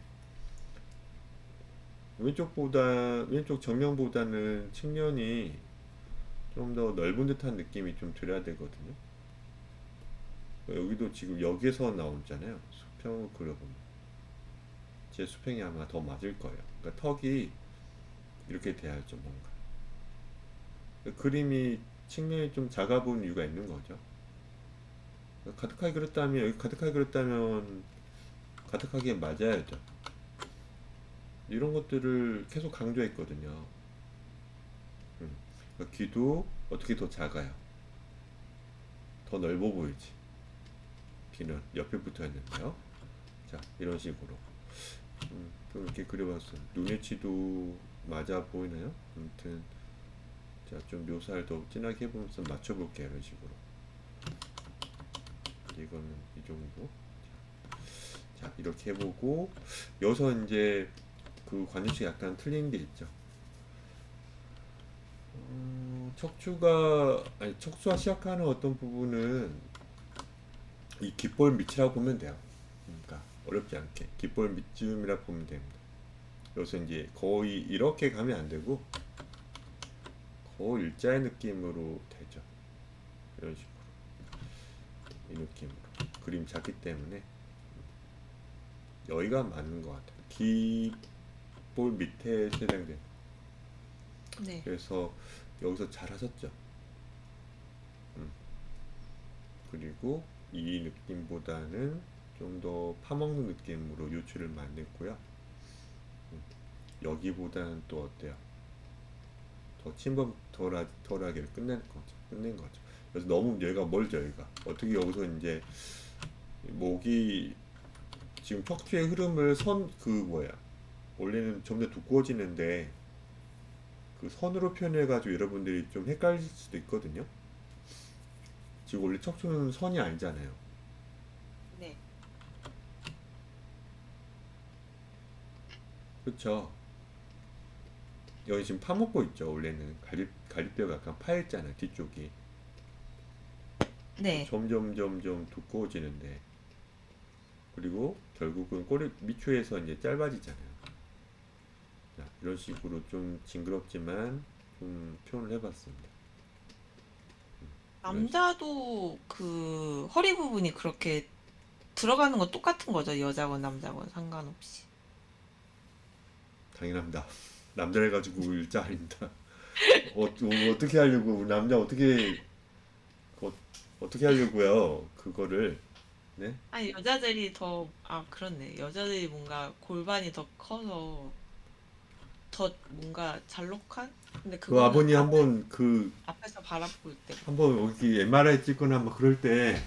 왼쪽 정면보다는 측면이 좀 더 넓은 듯한 느낌이 좀 들어야 되거든요. 여기도 지금 여기에서 나오잖아요. 수평을 그려보면 제 수평이 아마 더 맞을 거예요. 그러니까 턱이 이렇게 돼야죠, 뭔가. 그림이 측면이 좀 작아 보이는 이유가 있는 거죠. 가득하게 그렸다면 여기 가득하게 그렸다면 가득하게 맞아야죠. 이런 것들을 계속 강조했거든요. 그러니까 귀도 어떻게 더 작아요? 더 넓어 보이지. 귀는 옆에 붙어 있는데요. 자, 이런 식으로 좀 이렇게 그려봤어요. 눈에치도 맞아 보이나요? 아무튼 자, 좀 묘사를 더 진하게 해보면서 맞춰볼게요. 이런 식으로. 이거는 이 정도. 자, 이렇게 해보고 여기서 이제 그 관념식 약간 틀린 게 있죠. 척추와 시작하는 어떤 부분은 이 귓볼 밑이라고 보면 돼요. 그러니까 어렵지 않게 귓볼 밑쯤이라고 보면 됩니다. 여기서 이제 거의 이렇게 가면 안 되고 거의 일자의 느낌으로 되죠. 이런 식으로 이 느낌으로 그림 작기 때문에 여기가 맞는 것 같아요. 귓볼 밑에 세장된. 네. 그래서 여기서 잘 하셨죠. 그리고 이 느낌보다는 좀 더 파먹는 느낌으로 요추를 만들고요. 여기보다는 또 어때요? 더 침범 덜하게 끝낸 거죠. 그래서 너무 얘가 멀죠, 얘가. 어떻게 여기서 이제 목이 지금 척추의 흐름을 원래는 점점 두꺼워지는데 그 선으로 표현해가지고 여러분들이 좀 헷갈릴 수도 있거든요. 지금 원래 척추는 선이 아니잖아요. 네. 그렇죠? 여기 지금 파먹고 있죠. 원래는 갈비뼈가 약간 파였잖아요. 뒤쪽이. 네. 점점 두꺼워지는데 그리고 결국은 꼬리 밑줄에서 이제 짧아지잖아요. 자, 이런 식으로 좀 징그럽지만 좀 표현을 해봤습니다. 이런 식. 남자도 그 허리 부분이 그렇게 들어가는 건 똑같은 거죠. 여자건 남자건 상관없이. 당연합니다. 남자를 가지고 일자 아닙니다. 어떻게 하려고 남자 어, 어떻게 하려고요? 그거를 네? 아니, 여자들이 더, 아, 그렇네. 여자들이 뭔가 골반이 더 커서 더 뭔가 잘록한? 근데 그 그거는 아버님 한번 앞에서 바라볼 때. 한번 여기 MRI 찍거나 뭐 그럴 때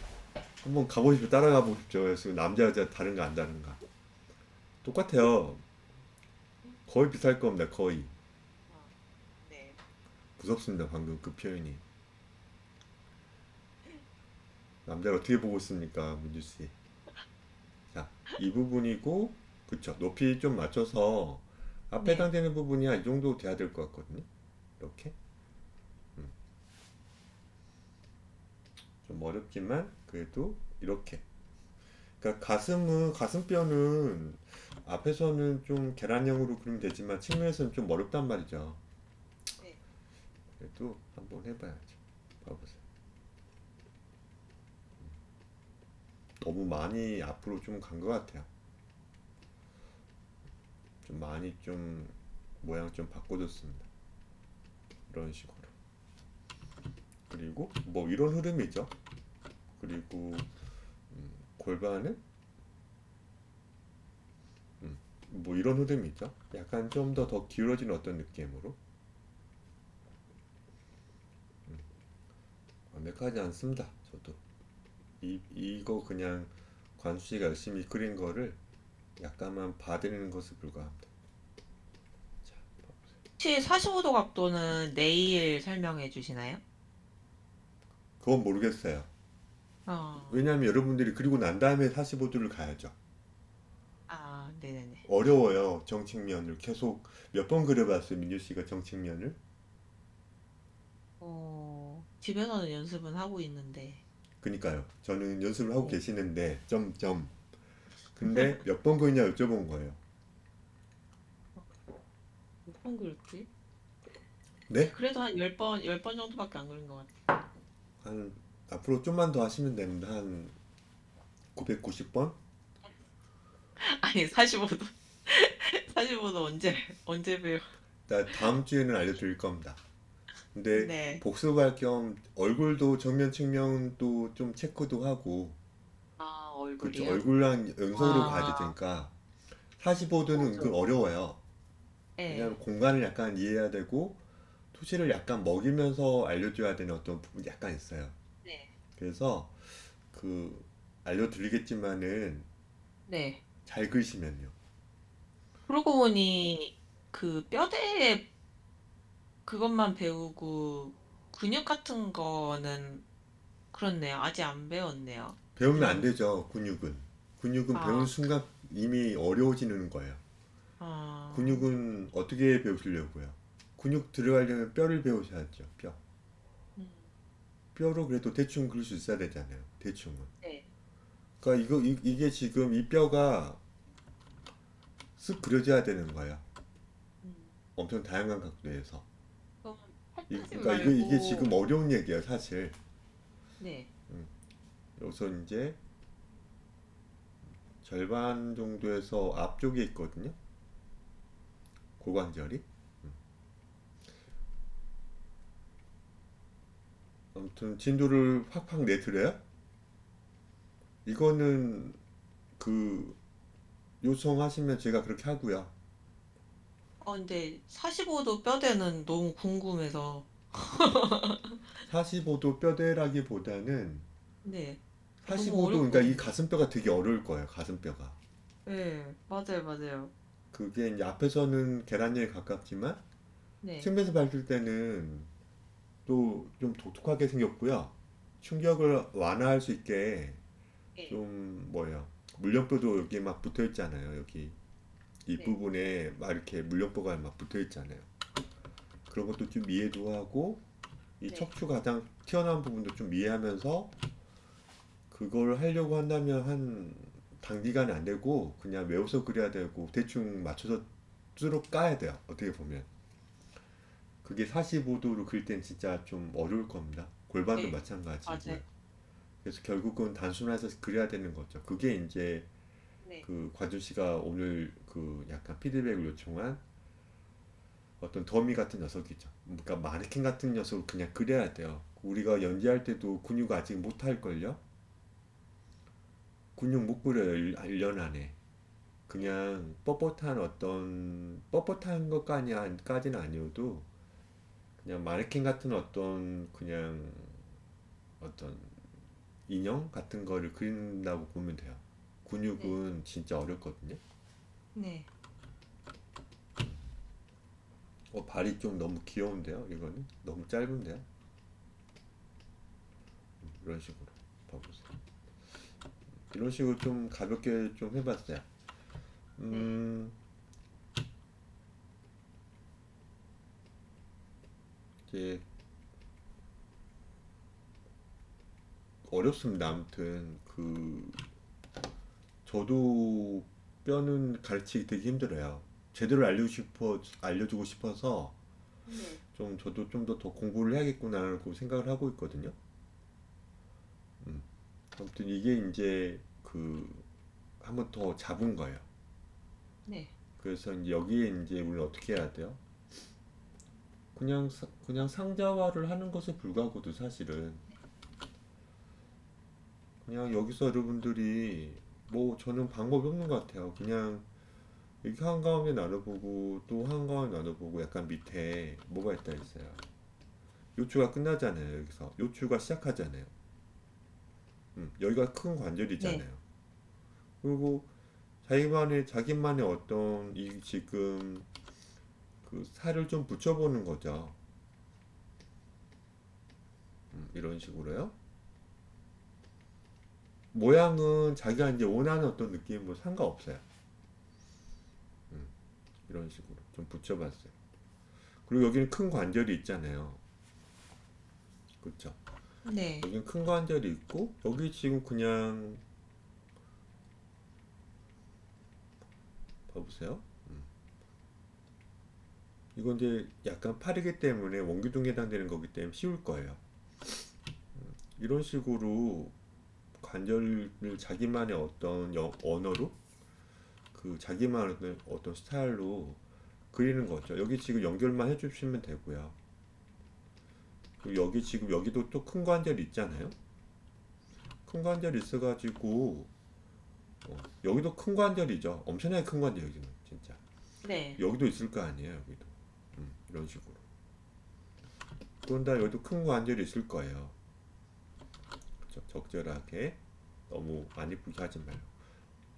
한번 가보십시오. 따라가 보십시오. 그래서 남자 여자 다른가 안 다른가 똑같아요. 거의 비슷할 겁니다. 거의. 아, 네. 무섭습니다. 방금 그 표현이. 남자를 어떻게 보고 있습니까, 민주 씨? 자, 이 부분이고, 그쵸? 높이 좀 맞춰서 앞에 네. 해당되는 부분이 한 이 정도 돼야 될 것 같거든요. 이렇게. 음, 좀 어렵지만 그래도 이렇게. 그러니까 가슴뼈는 앞에서는 좀 계란형으로 그리면 되지만 측면에서는 좀 어렵단 말이죠. 네. 그래도 한번 해봐야죠. 봐보세요. 너무 많이 앞으로 좀 간 것 같아요. 좀 많이 좀 모양 좀 바꿔줬습니다. 이런 식으로. 그리고 뭐 이런 흐름이죠. 그리고 골반은 뭐 이런 흐름이죠. 약간 좀 더 기울어진 어떤 느낌으로. 완벽하지 않습니다. 저도 이거 그냥 관수 씨가 열심히 그린 거를 약간만 봐드리는 것에 불과합니다. 자, 혹시 45도 각도는 내일 설명해 주시나요? 그건 모르겠어요. 어, 왜냐하면 여러분들이 그리고 난 다음에 45도를 가야죠. 아, 네네네. 어려워요. 정측면을 계속 몇 번 그려봤어요. 민규 씨가 정측면을. 집에서는 연습은 하고 있는데, 그니까요. 저는 연습을 하고 네. 계시는데 점점. 근데 몇 번 그리냐 여쭤본 거예요. 몇 번 그렸지? 네? 그래도 한 10번, 10번 정도밖에 안 그린 것 같아. 한 앞으로 좀만 더 하시면 됩니다. 한 990번? 아니, 45도. 45도 언제 배워? 다음 주에는 알려드릴 겁니다. 근데 네. 복습할 겸 얼굴도 정면 측면도 좀 체크도 하고 아, 그쵸 얼굴이요? 얼굴랑 연속으로 가야 아, 되니까 45도는 은근 맞아. 어려워요. 왜냐하면 네. 공간을 약간 이해해야 되고 토시를 약간 먹이면서 알려줘야 되는 어떤 부분이 약간 있어요. 네. 그래서 그 알려드리겠지만은 네. 잘 그리시면요. 그러고 보니, 그 뼈대 그것만 배우고, 근육 같은 거는, 그렇네요. 아직 안 배웠네요. 배우면 안 그냥, 되죠. 근육은. 근육은 배우는 아, 순간 이미 어려워지는 거예요. 아, 근육은 어떻게 배우시려고요? 근육 들어가려면 뼈를 배우셔야죠. 뼈. 음, 뼈로 그래도 대충 그릴 수 있어야 되잖아요. 대충은. 네. 그러니까 이게 지금 이 뼈가 쓱 그려져야 되는 거예요. 음. 엄청 다양한 각도에서. 그럼 팔타진 그러니까 이게 지금 말고, 어려운 얘기예요, 사실. 네. 음, 여기서 이제 절반 정도에서 앞쪽에 있거든요. 고관절이. 아무튼 진도를 팍팍 내드려요. 이거는 그 요청하시면 제가 그렇게 하고요. 근데 45도 뼈대는 너무 궁금해서. 45도 뼈대라기보다는 네. 너무 45도, 그러니까 이 어렵거든요. 가슴뼈가 되게 어려울 거예요. 가슴뼈가. 네, 맞아요, 맞아요. 그게 이제 앞에서는 계란형에 가깝지만 네, 측면에서 봤을 때는 또 좀 독특하게 생겼고요. 충격을 완화할 수 있게 네, 좀 뭐예요. 물렁뼈도 여기 막 붙어 있잖아요. 여기 이 네, 부분에 막 이렇게 물렁뼈가 막 붙어 있잖아요. 그런 것도 좀 이해도 하고 이 네, 척추 가장 튀어나온 부분도 좀 이해하면서 그걸 하려고 한다면 한 단기간에 안 되고 그냥 외워서 그려야 되고 대충 맞춰서 쭈룩 까야 돼요. 어떻게 보면. 그게 45도로 그릴 땐 진짜 좀 어려울 겁니다. 골반도 네, 마찬가지고요. 맞아요. 그래서 결국은 단순화해서 그려야 되는 거죠. 그게 이제 네, 그 관준 씨가 오늘 그 약간 피드백을 요청한 어떤 더미 같은 녀석이죠. 그러니까 마네킹 같은 녀석을 그냥 그려야 돼요. 우리가 연기할 때도 근육 아직 못 할걸요? 근육 못 그려요, 1년 안에. 네, 그냥 뻣뻣한 것까지는 아니어도 그냥 마네킹 같은 어떤 그냥 어떤 인형 같은 거를 그린다고 보면 돼요. 네, 근육은 진짜 어렵거든요. 네. 발이 좀 너무 귀여운데요, 이거는? 너무 짧은데요? 이런 식으로 봐보세요. 이런 식으로 좀 가볍게 좀 해봤어요. 네. 음, 이제 어렵습니다. 아무튼 저도 뼈는 가르치기 되게 힘들어요. 제대로 알려주고 싶어서 네. 좀 저도 좀 더 공부를 해야겠구나라고 생각을 하고 있거든요. 음, 아무튼 이게 이제 한 번 더 잡은 거예요. 네. 그래서 이제 여기에 이제 우리는 어떻게 해야 돼요? 그냥 상자화를 하는 것에 불과하고도 사실은 그냥 여기서 여러분들이 뭐 저는 방법이 없는 것 같아요. 그냥 이렇게 한가운데 나눠보고 또 한가운데 나눠보고 약간 밑에 뭐가 있다 했어요. 요추가 끝나잖아요. 여기서 요추가 시작하잖아요. 여기가 큰 네. 관절이잖아요. 그리고 자기만의 어떤 이 지금 그 살을 좀 붙여보는 거죠. 이런 식으로요. 모양은 자기가 이제 원하는 어떤 느낌으로 상관없어요. 이런 식으로 좀 붙여봤어요. 그리고 여기는 큰 관절이 있잖아요. 그렇죠? 네. 여기는 큰 관절이 있고 여기 지금 그냥 봐보세요. 이건 이제 약간 팔이기 때문에 원기둥에 해당되는 거기 때문에 쉬울 거예요. 이런 식으로 관절을 자기만의 어떤 언어로 자기만의 어떤 스타일로 그리는 거죠. 여기 지금 연결만 해주시면 되고요. 그리고 여기 지금 여기도 또 큰 관절이 있잖아요. 큰 관절이 있어가지고 여기도 큰 관절이죠. 엄청나게 큰 관절 여기는 진짜. 네. 여기도 있을 거 아니에요. 여기도 이런 식으로. 그런다 여기도 큰 관절이 있을 거예요. 그쵸? 적절하게 너무 많이 부게 하지 말고.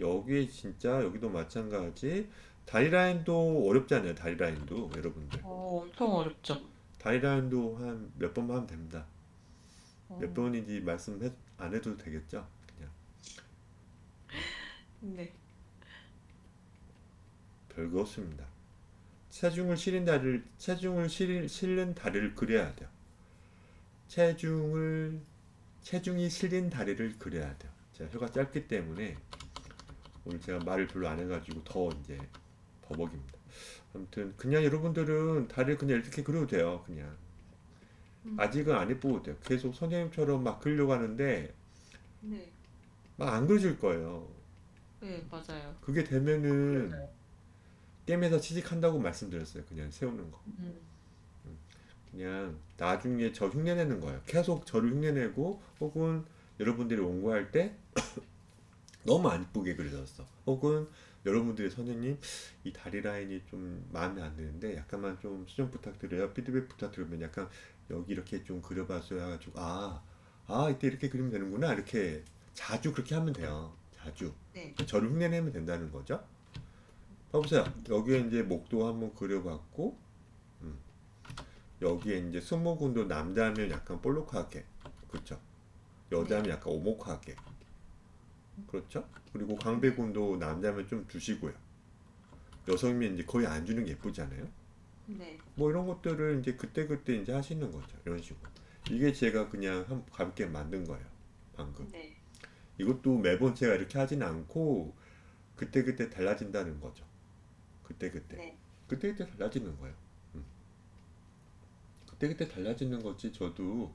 여기 진짜 여기도 마찬가지. 다리 라인도 어렵잖아요. 다리 라인도 여러분들. 엄청 어렵죠. 다리 라인도 한 몇 번만 하면 됩니다. 몇 어, 번인지 안 해도 되겠죠? 그냥 네. 별거 없습니다. 실린 다리를 그려야 돼요. 체중이 실린 다리를 그려야 돼요. 제가 혀가 짧기 때문에 오늘 제가 말을 별로 안 해가지고 더 이제 버벅입니다. 아무튼 그냥 여러분들은 다리를 그냥 이렇게 그려도 돼요. 그냥 음, 아직은 안 예쁘고 돼요. 계속 선생님처럼 막 그리려고 하는데 네. 막 안 그려질 거예요. 네, 맞아요. 그게 되면은 게임에서 취직한다고 말씀드렸어요. 그냥 세우는 거. 음, 그냥 나중에 저 흉내내는 거예요. 계속 저를 흉내내고 혹은 여러분들이 원고할 때 너무 안 이쁘게 그려졌어. 혹은 여러분들의 선생님 이 다리 라인이 좀 마음에 안 드는데 약간만 좀 수정 부탁드려요. 피드백 부탁드리면 약간 여기 이렇게 좀 그려봐서 해가지고 이때 이렇게 그리면 되는구나 이렇게 자주 그렇게 하면 돼요. 자주 네. 저를 흉내내면 된다는 거죠. 봐보세요. 여기에 이제 목도 한번 그려봤고 음, 여기에 이제 승모근도 남자면 약간 볼록하게 그렇죠. 여자면 네. 약간 오목하게 그렇죠. 그리고 네. 광배근도 남자면 좀 주시고요. 여성이면 이제 거의 안 주는 게 예쁘잖아요. 네. 뭐 이런 것들을 이제 그때그때 이제 하시는 거죠. 이런 식으로. 이게 제가 그냥 가볍게 만든 거예요. 방금. 네. 이것도 매번 제가 이렇게 하진 않고 그때그때 달라진다는 거죠. 그때그때. 네. 그때그때 달라지는 거예요. 음. 그때그때 달라지는 거지. 저도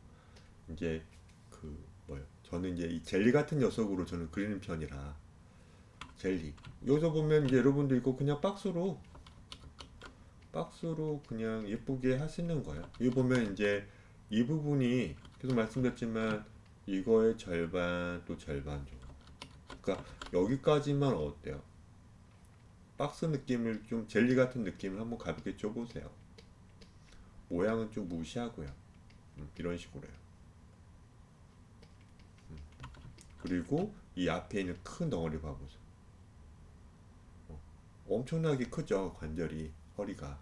이제 그 뭐요. 저는 이제 이 젤리 같은 녀석으로 저는 그리는 편이라 젤리. 여기서 보면 이제 여러분들 이거 그냥 박스로 그냥 예쁘게 하시는 거예요. 여기 보면 이제 이 부분이 계속 말씀드렸지만 이거의 절반 또 절반 정도. 그러니까 여기까지만 어때요? 박스 느낌을 좀 젤리 같은 느낌을 한번 가볍게 줘보세요. 모양은 좀 무시하고요. 이런 식으로요. 그리고 이 앞에 있는 큰 덩어리 봐보세요. 엄청나게 크죠 관절이 허리가.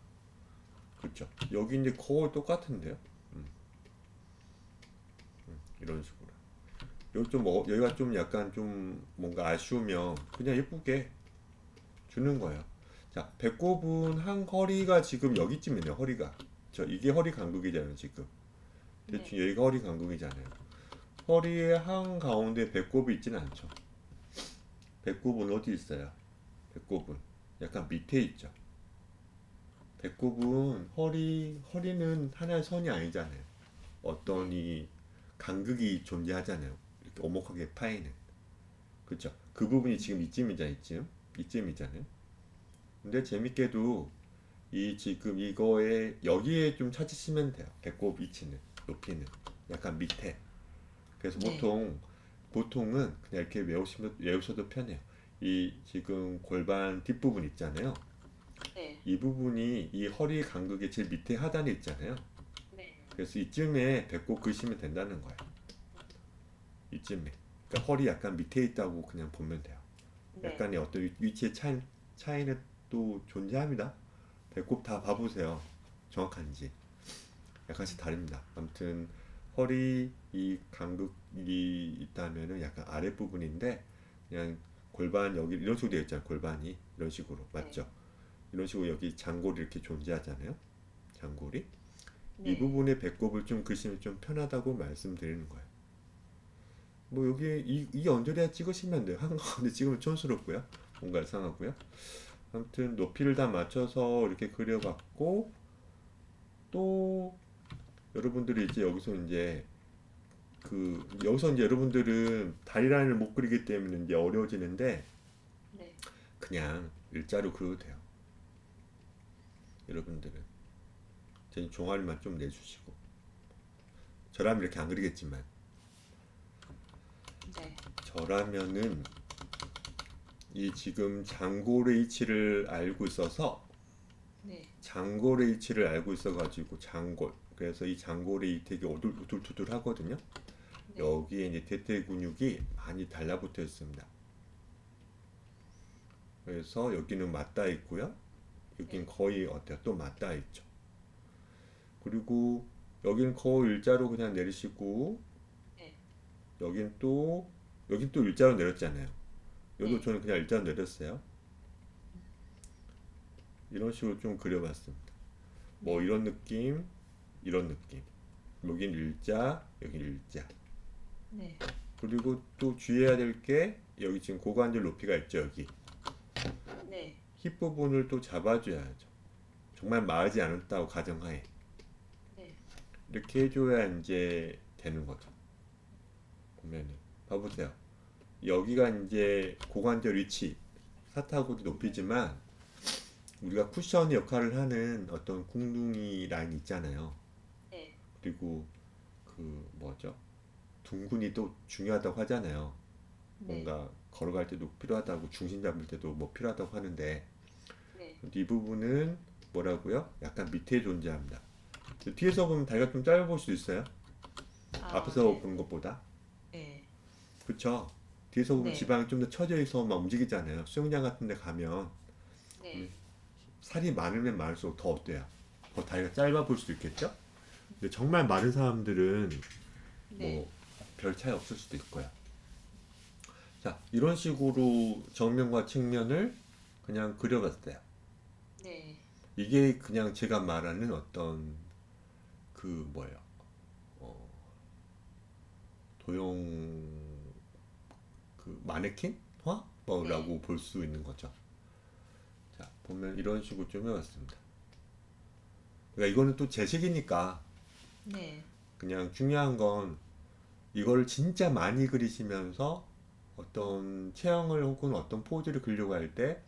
그렇죠. 여기 이제 거의 똑같은데요. 음, 이런 식으로. 여기가 좀 약간 좀 뭔가 아쉬우면 그냥 예쁘게 주는 거예요. 자, 배꼽은 한 허리가 지금 여기쯤이네요. 허리가. 이게 허리 간극이잖아요, 지금. 네. 대충 여기가 허리 간극이잖아요. 허리의 한 가운데 배꼽이 있지는 않죠. 배꼽은 어디 있어요? 배꼽은 약간 밑에 있죠. 배꼽은 허리는 하나의 선이 아니잖아요. 어떤 네. 이 간극이 존재하잖아요. 이렇게 오목하게 파이는. 그렇죠. 그 부분이 지금 이쯤이잖아요. 근데 재밌게도 이 지금 이거에 여기에 좀 찾으시면 돼요. 배꼽 위치는 높이는 약간 밑에. 그래서 네. 보통은 그냥 이렇게 외우셔도 편해요. 이 지금 골반 뒷부분 있잖아요. 네. 이 부분이 이 허리 간극의 제일 밑에 하단에 있잖아요. 네. 그래서 이쯤에 배꼽 그시면 된다는 거예요. 이쯤에. 그러니까 허리 약간 밑에 있다고 그냥 보면 돼요. 네. 약간의 어떤 위치의 차이는 또 존재합니다. 배꼽 다 봐보세요. 정확한지. 약간씩 다릅니다. 아무튼 허리 이 간극이 있다면은 약간 아랫부분인데 그냥 골반 여기 이런 식으로 되어 있잖아요. 골반이 이런 식으로 네. 맞죠? 이런 식으로 여기 장골이 이렇게 존재하잖아요. 장골이 이 네. 부분의 배꼽을 좀 그시면 좀 편하다고 말씀드리는 거예요. 뭐 여기 이 언저리에 찍으시면 돼요. 한가운데 찍으면 촌스럽고요. 뭔가 이상하고요. 아무튼 높이를 다 맞춰서 이렇게 그려봤고 또 여러분들이 이제 여기서 이제 여러분들은 다리 라인을 못 그리기 때문에 이제 어려워지는데 네. 그냥 일자로 그려도 돼요. 여러분들은 제 종아리만 좀 내주시고 저라면 이렇게 안 그리겠지만 네. 저라면은 이 지금 장골의 위치를 알고 있어서 네. 장골의 위치를 알고 있어가지고 그래서 이 장골이 되게 오돌토돌 하거든요. 네. 여기에 이제 대퇴 근육이 많이 달라붙어 있습니다. 그래서 여기는 맞닿아 있고요. 여긴 네. 거의 어때요? 또 맞닿아 있죠. 그리고 여기는 거의 일자로 그냥 내리시고 네. 여긴 또 여긴 또 일자로 내렸잖아요. 여기도 네. 저는 그냥 일자로 내렸어요. 이런 식으로 좀 그려봤습니다. 뭐 네. 이런 느낌, 이런 느낌. 여긴 일자, 여긴 일자. 네. 그리고 또 주의해야 될 게 여기 지금 고관절 높이가 있죠. 여기 네. 힙 부분을 또 잡아줘야죠. 정말 마르지 않았다고 가정하에 네. 이렇게 해줘야 이제 되는 거죠. 보면은 봐보세요. 여기가 이제 고관절 위치, 사타구리 높이지만 우리가 쿠션 역할을 하는 어떤 궁둥이 라인 있잖아요. 네. 그리고 그 뭐죠? 둥근이 또 중요하다고 하잖아요. 네. 뭔가 걸어갈 때도 필요하다고 중심 잡을 때도 뭐 필요하다고 하는데 네. 이 부분은 뭐라고요? 약간 밑에 존재합니다. 뒤에서 보면 다리가 좀 짧아 보일 수 있어요. 아, 앞에서 네. 보는 것보다. 네. 그쵸? 뒤에서 보면 네. 지방이 좀 더 처져 있어 막 움직이잖아요. 수영장 같은 데 가면 네. 살이 많으면 많을수록 더 어때요? 더 다리가 짧아 보일 수도 있겠죠? 근데 정말 마른 사람들은 네. 뭐 별 차이 없을 수도 있고요. 자, 이런 식으로 정면과 측면을 그냥 그려봤어요. 네. 이게 그냥 제가 말하는 어떤 그 뭐예요? 어, 도형 그 마네킹? 화? 네. 뭐라고 볼 수 있는 거죠. 자, 보면 이런 식으로 좀 해봤습니다. 그러니까 이거는 또 제식이니까 네. 그냥 중요한 건 이걸 진짜 많이 그리시면서 어떤 체형을 혹은 어떤 포즈를 그리려고 할 때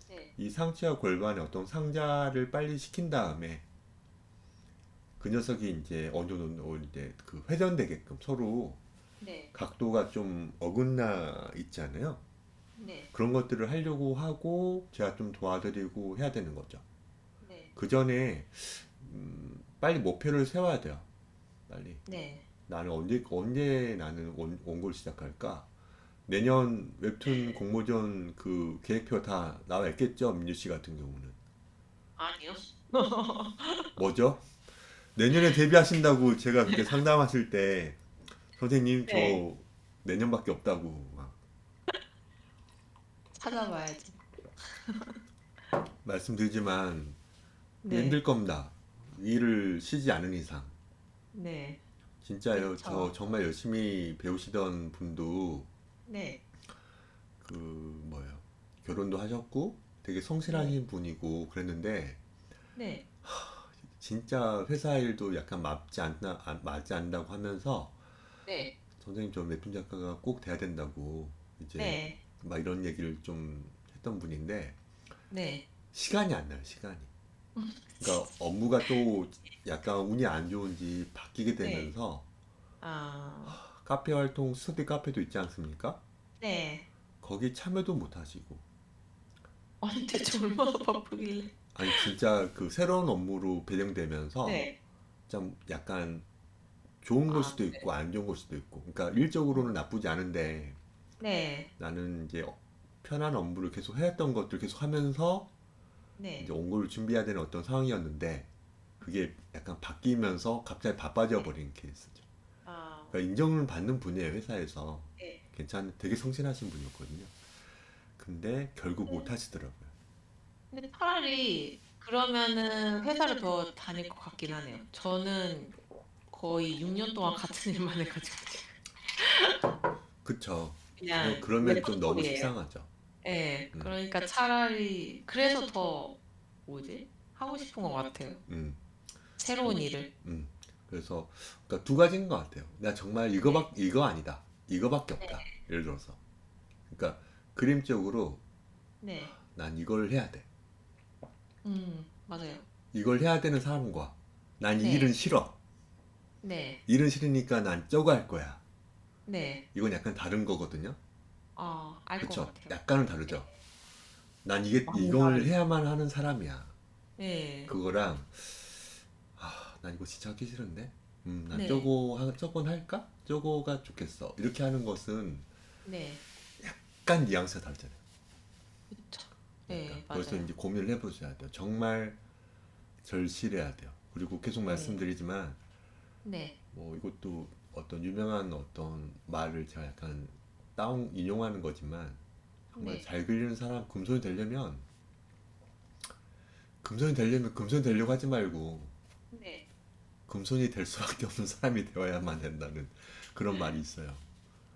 네. 이 상체와 골반의 어떤 상자를 빨리 시킨 다음에 그 녀석이 이제 어느 정도 이제 그 회전되게끔 서로 네. 각도가 좀 어긋나 있잖아요. 네. 그런 것들을 하려고 하고 제가 좀 도와드리고 해야 되는 거죠. 네. 그 전에 빨리 목표를 세워야 돼요. 빨리. 네. 나는 언제 나는 원고를 시작할까? 내년 웹툰 공모전 그 계획표 다 나와 있겠죠? 민주 씨 같은 경우는. 아니요. 뭐죠? 내년에 데뷔하신다고 제가 그때 상담하실 때 선생님 네. 저 내년밖에 없다고 막 찾아봐야지. 말씀드리지만 네. 힘들 겁니다. 일을 쉬지 않은 이상. 네. 진짜요. 저 그쵸. 정말 열심히 배우시던 분도 네. 그 뭐예요. 결혼도 하셨고 되게 네. 성실하신 분이고 그랬는데 네. 진짜 회사 일도 약간 맞지 않는다고 하면서 네. 선생님 저 웹툰 작가가 꼭 돼야 된다고 이제 네. 막 이런 얘기를 좀 했던 분인데 네. 시간이 안 나요, 시간이. 그러니까 업무가 또 약간 운이 안 좋은지 바뀌게 네. 되면서 아, 카페 활동, 스터디 카페도 있지 않습니까? 네. 거기 참여도 못 하시고. 아니, 대체 얼마나 바쁘길래. 아니, 진짜 그 새로운 업무로 배정되면서 네. 좀 약간 좋은 걸 아, 수도 있고 안 좋은 걸 수도 있고. 그러니까 일적으로는 나쁘지 않은데 네. 나는 이제 편한 업무를 계속 해왔던 것들 계속 하면서 이제 네. 원고를 준비해야 되는 어떤 상황이었는데 그게 약간 바뀌면서 갑자기 바빠져 네. 버린 케이스죠. 아, 그러니까 인정을 받는 분이에요, 회사에서. 네. 되게 성실하신 분이었거든요. 근데 결국 못 하시더라고요. 근데 차라리 그러면은 회사를 더 다닐 것 같긴 하네요. 저는 거의 6년 동안 같은 일만 해가지고 그쵸. 그냥 그러면 좀 너무 웹소설이에요. 식상하죠. 네, 음, 그러니까 차라리 그래서 더 뭐지? 하고 싶은 것 같아요. 음, 새로운 일을. 음. 그래서 그러니까 두 가지인 것 같아요. 나 정말 네, 이거 아니다. 이거밖에 네, 없다. 예를 들어서. 그러니까 그림적으로 네, 난 이걸 해야 돼. 맞아요. 이걸 해야 되는 사람과 난 이 일은 네, 싫어. 네, 일은 싫으니까 난 저거 할 거야. 네. 이건 약간 다른 거거든요. 알 것 그쵸? 같아요. 약간은 네, 다르죠. 난 많이 이걸 다르죠. 해야만 하는 사람이야. 네, 그거랑 난 이거 진짜 하기 싫은데. 난 네, 저건 할까? 저거가 좋겠어. 이렇게 하는 것은 네, 약간 뉘앙스가 다르잖아요. 그쵸. 약간. 네, 그래서 맞아요. 이제 고민을 해보셔야 돼요. 정말 절실해야 돼요. 그리고 계속 네, 말씀드리지만 네, 뭐 이것도 어떤 유명한 어떤 말을 제가 약간 인용하는 거지만 정말 네, 잘 그리는 사람 금손이 되려면 금손이 되려고 하지 말고 네, 금손이 될 수밖에 없는 사람이 되어야만 된다는 그런 말이 있어요.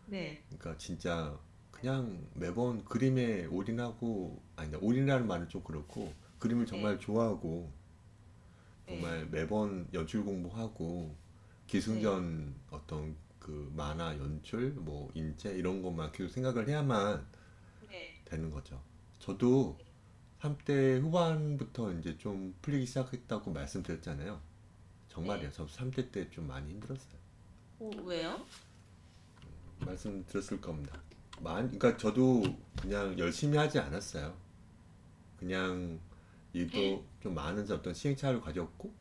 네, 그러니까 진짜 그냥 매번 그림에 올인하고 아니 올인이라는 말은 좀 그렇고 그림을 정말 네, 좋아하고 정말 네, 매번 연출 공부하고 네, 기승전 어떤 그 만화 연출 뭐 인체 이런 것만 계속 생각을 해야만 네, 되는 거죠. 저도 30대 후반부터 이제 좀 풀리기 시작했다고 말씀드렸잖아요. 정말이에요. 네. 저 30대 때 좀 많이 힘들었어요. 왜요? 말씀드렸을 겁니다. 그러니까 저도 그냥 열심히 하지 않았어요. 그냥 일도 좀 많은 어떤 시행착오를 가졌고,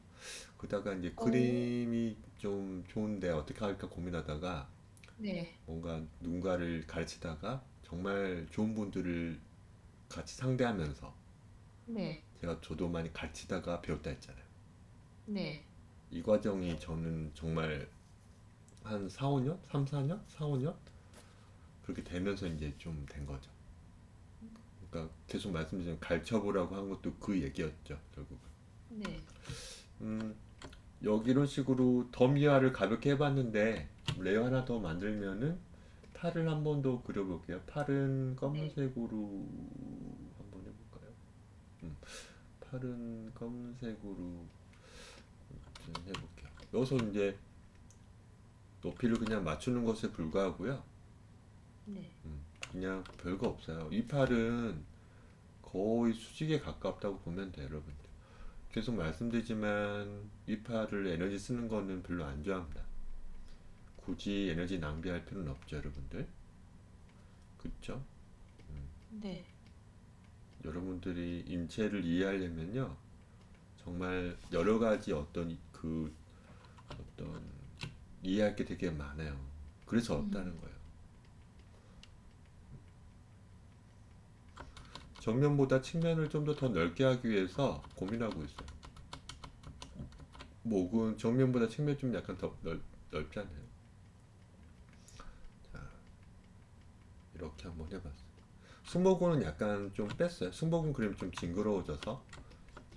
그러다가 이제 어, 그림이 좀 좋은데 어떻게 할까 고민하다가 네, 뭔가 누군가를 가르치다가 정말 좋은 분들을 같이 상대하면서 네, 제가 저도 많이 가르치다가 배웠다 했잖아요. 네, 이 과정이 저는 정말 한 4, 5년? 3, 4년? 4, 5년? 그렇게 되면서 이제 좀 된 거죠. 그러니까 계속 말씀드린 가르쳐보라고 한 것도 그 얘기였죠, 결국은. 네, 음, 여기 이런 식으로 더미화를 가볍게 해봤는데 레이어 하나 더 만들면은 팔을 한 번 더 그려볼게요. 팔은 네, 검은색으로 한번 해볼까요? 음, 팔은 검은색으로 좀 해볼게요. 여기서 이제 높이를 그냥 맞추는 것에 불과하고요. 네, 그냥 별거 없어요. 이 팔은 거의 수직에 가깝다고 보면 돼요, 여러분들. 계속 말씀드리지만 이 팔을 에너지 쓰는 거는 별로 안 좋아합니다. 굳이 에너지 낭비할 필요는 없죠, 여러분들. 그쵸? 네. 여러분들이 인체를 이해하려면요, 정말 여러 가지 어떤 이해할 게 되게 많아요. 그래서 없다는 거예요. 정면보다 측면을 좀 더 넓게 하기 위해서 고민하고 있어요. 목은 정면보다 측면 좀 약간 더 넓잖아요. 자, 이렇게 한번 해봤어요. 승모근은 약간 좀 뺐어요. 승모근 그림이 좀 징그러워져서.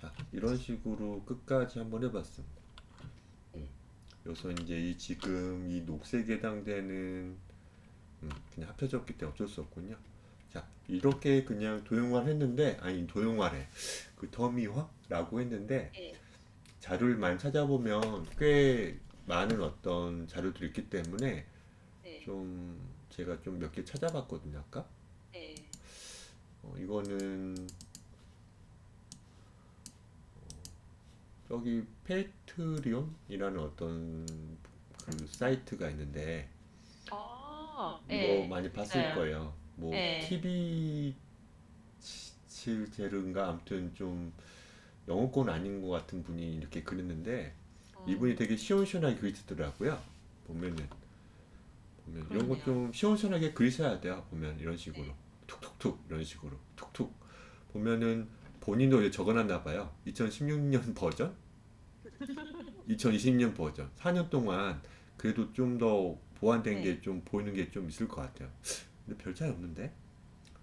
자, 이런 식으로 끝까지 한번 해봤습니다. 네, 여기서 이제 지금 이 녹색에 해당되는 그냥 합쳐졌기 때문에 어쩔 수 없군요. 자, 이렇게 그냥 도형화를 했는데, 아니, 도형화래. 그 더미화라고 했는데, 네, 자료를 많이 찾아보면 꽤 많은 어떤 자료들이 있기 때문에 네, 좀 제가 좀 몇 개 찾아봤거든요, 아까. 네, 이거는 여기 페이트리온이라는 어떤 그 사이트가 있는데 이거 네, 많이 봤을 있어요. 거예요. 뭐 네. TV 제르인가 아무튼 좀 영어권 아닌 것 같은 분이 이렇게 그렸는데 어, 이분이 되게 시원시원하게 그리시더라고요. 보면은 이런 거 그렇네요. 좀 시원시원하게 그리셔야 돼요. 보면 이런 식으로 네, 툭툭툭 이런 식으로 툭툭 보면은 본인도 이제 적어놨나 봐요. 2016년 버전, 2020년 버전 4년 동안 그래도 좀 더 보완된 네. 게 좀 보이는 게 좀 있을 것 같아요. 근데 별 차이 없는데?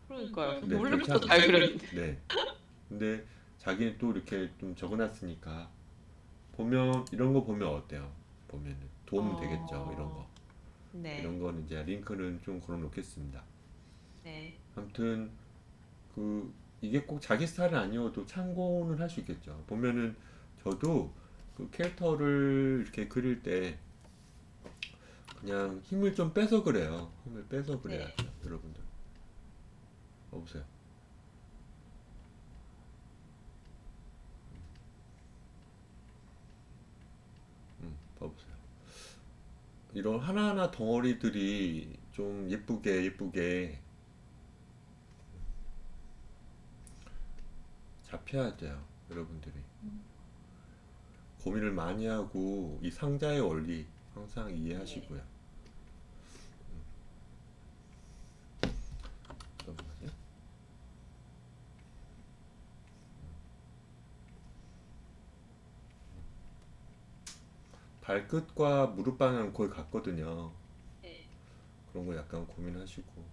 그러니까요. 네, 별 차이 원래부터 잘 없는데? 그렸는데. 네. 근데 자기는 또 이렇게 좀 적어놨으니까 보면 이런 거 보면 어때요? 보면은 도움 되겠죠. 이런 거. 어, 이런 네. 거는 이제 링크는 좀 걸어 놓겠습니다. 네. 아무튼 그 이게 꼭 자기 스타일은 아니어도 참고는 할 수 있겠죠. 보면은 저도 그 캐릭터를 이렇게 그릴 때 그냥 힘을 좀 빼서 그래요. 힘을 빼서 그래야 네, 돼요. 여러분들. 봐보세요. 봐보세요. 이런 하나하나 덩어리들이 좀 예쁘게 예쁘게 잡혀야 돼요. 여러분들이. 고민을 많이 하고 이 상자의 원리 항상 네, 이해하시고요. 어떤 거지? 발끝과 무릎 방향 거의 같거든요. 네, 그런 거 약간 고민하시고.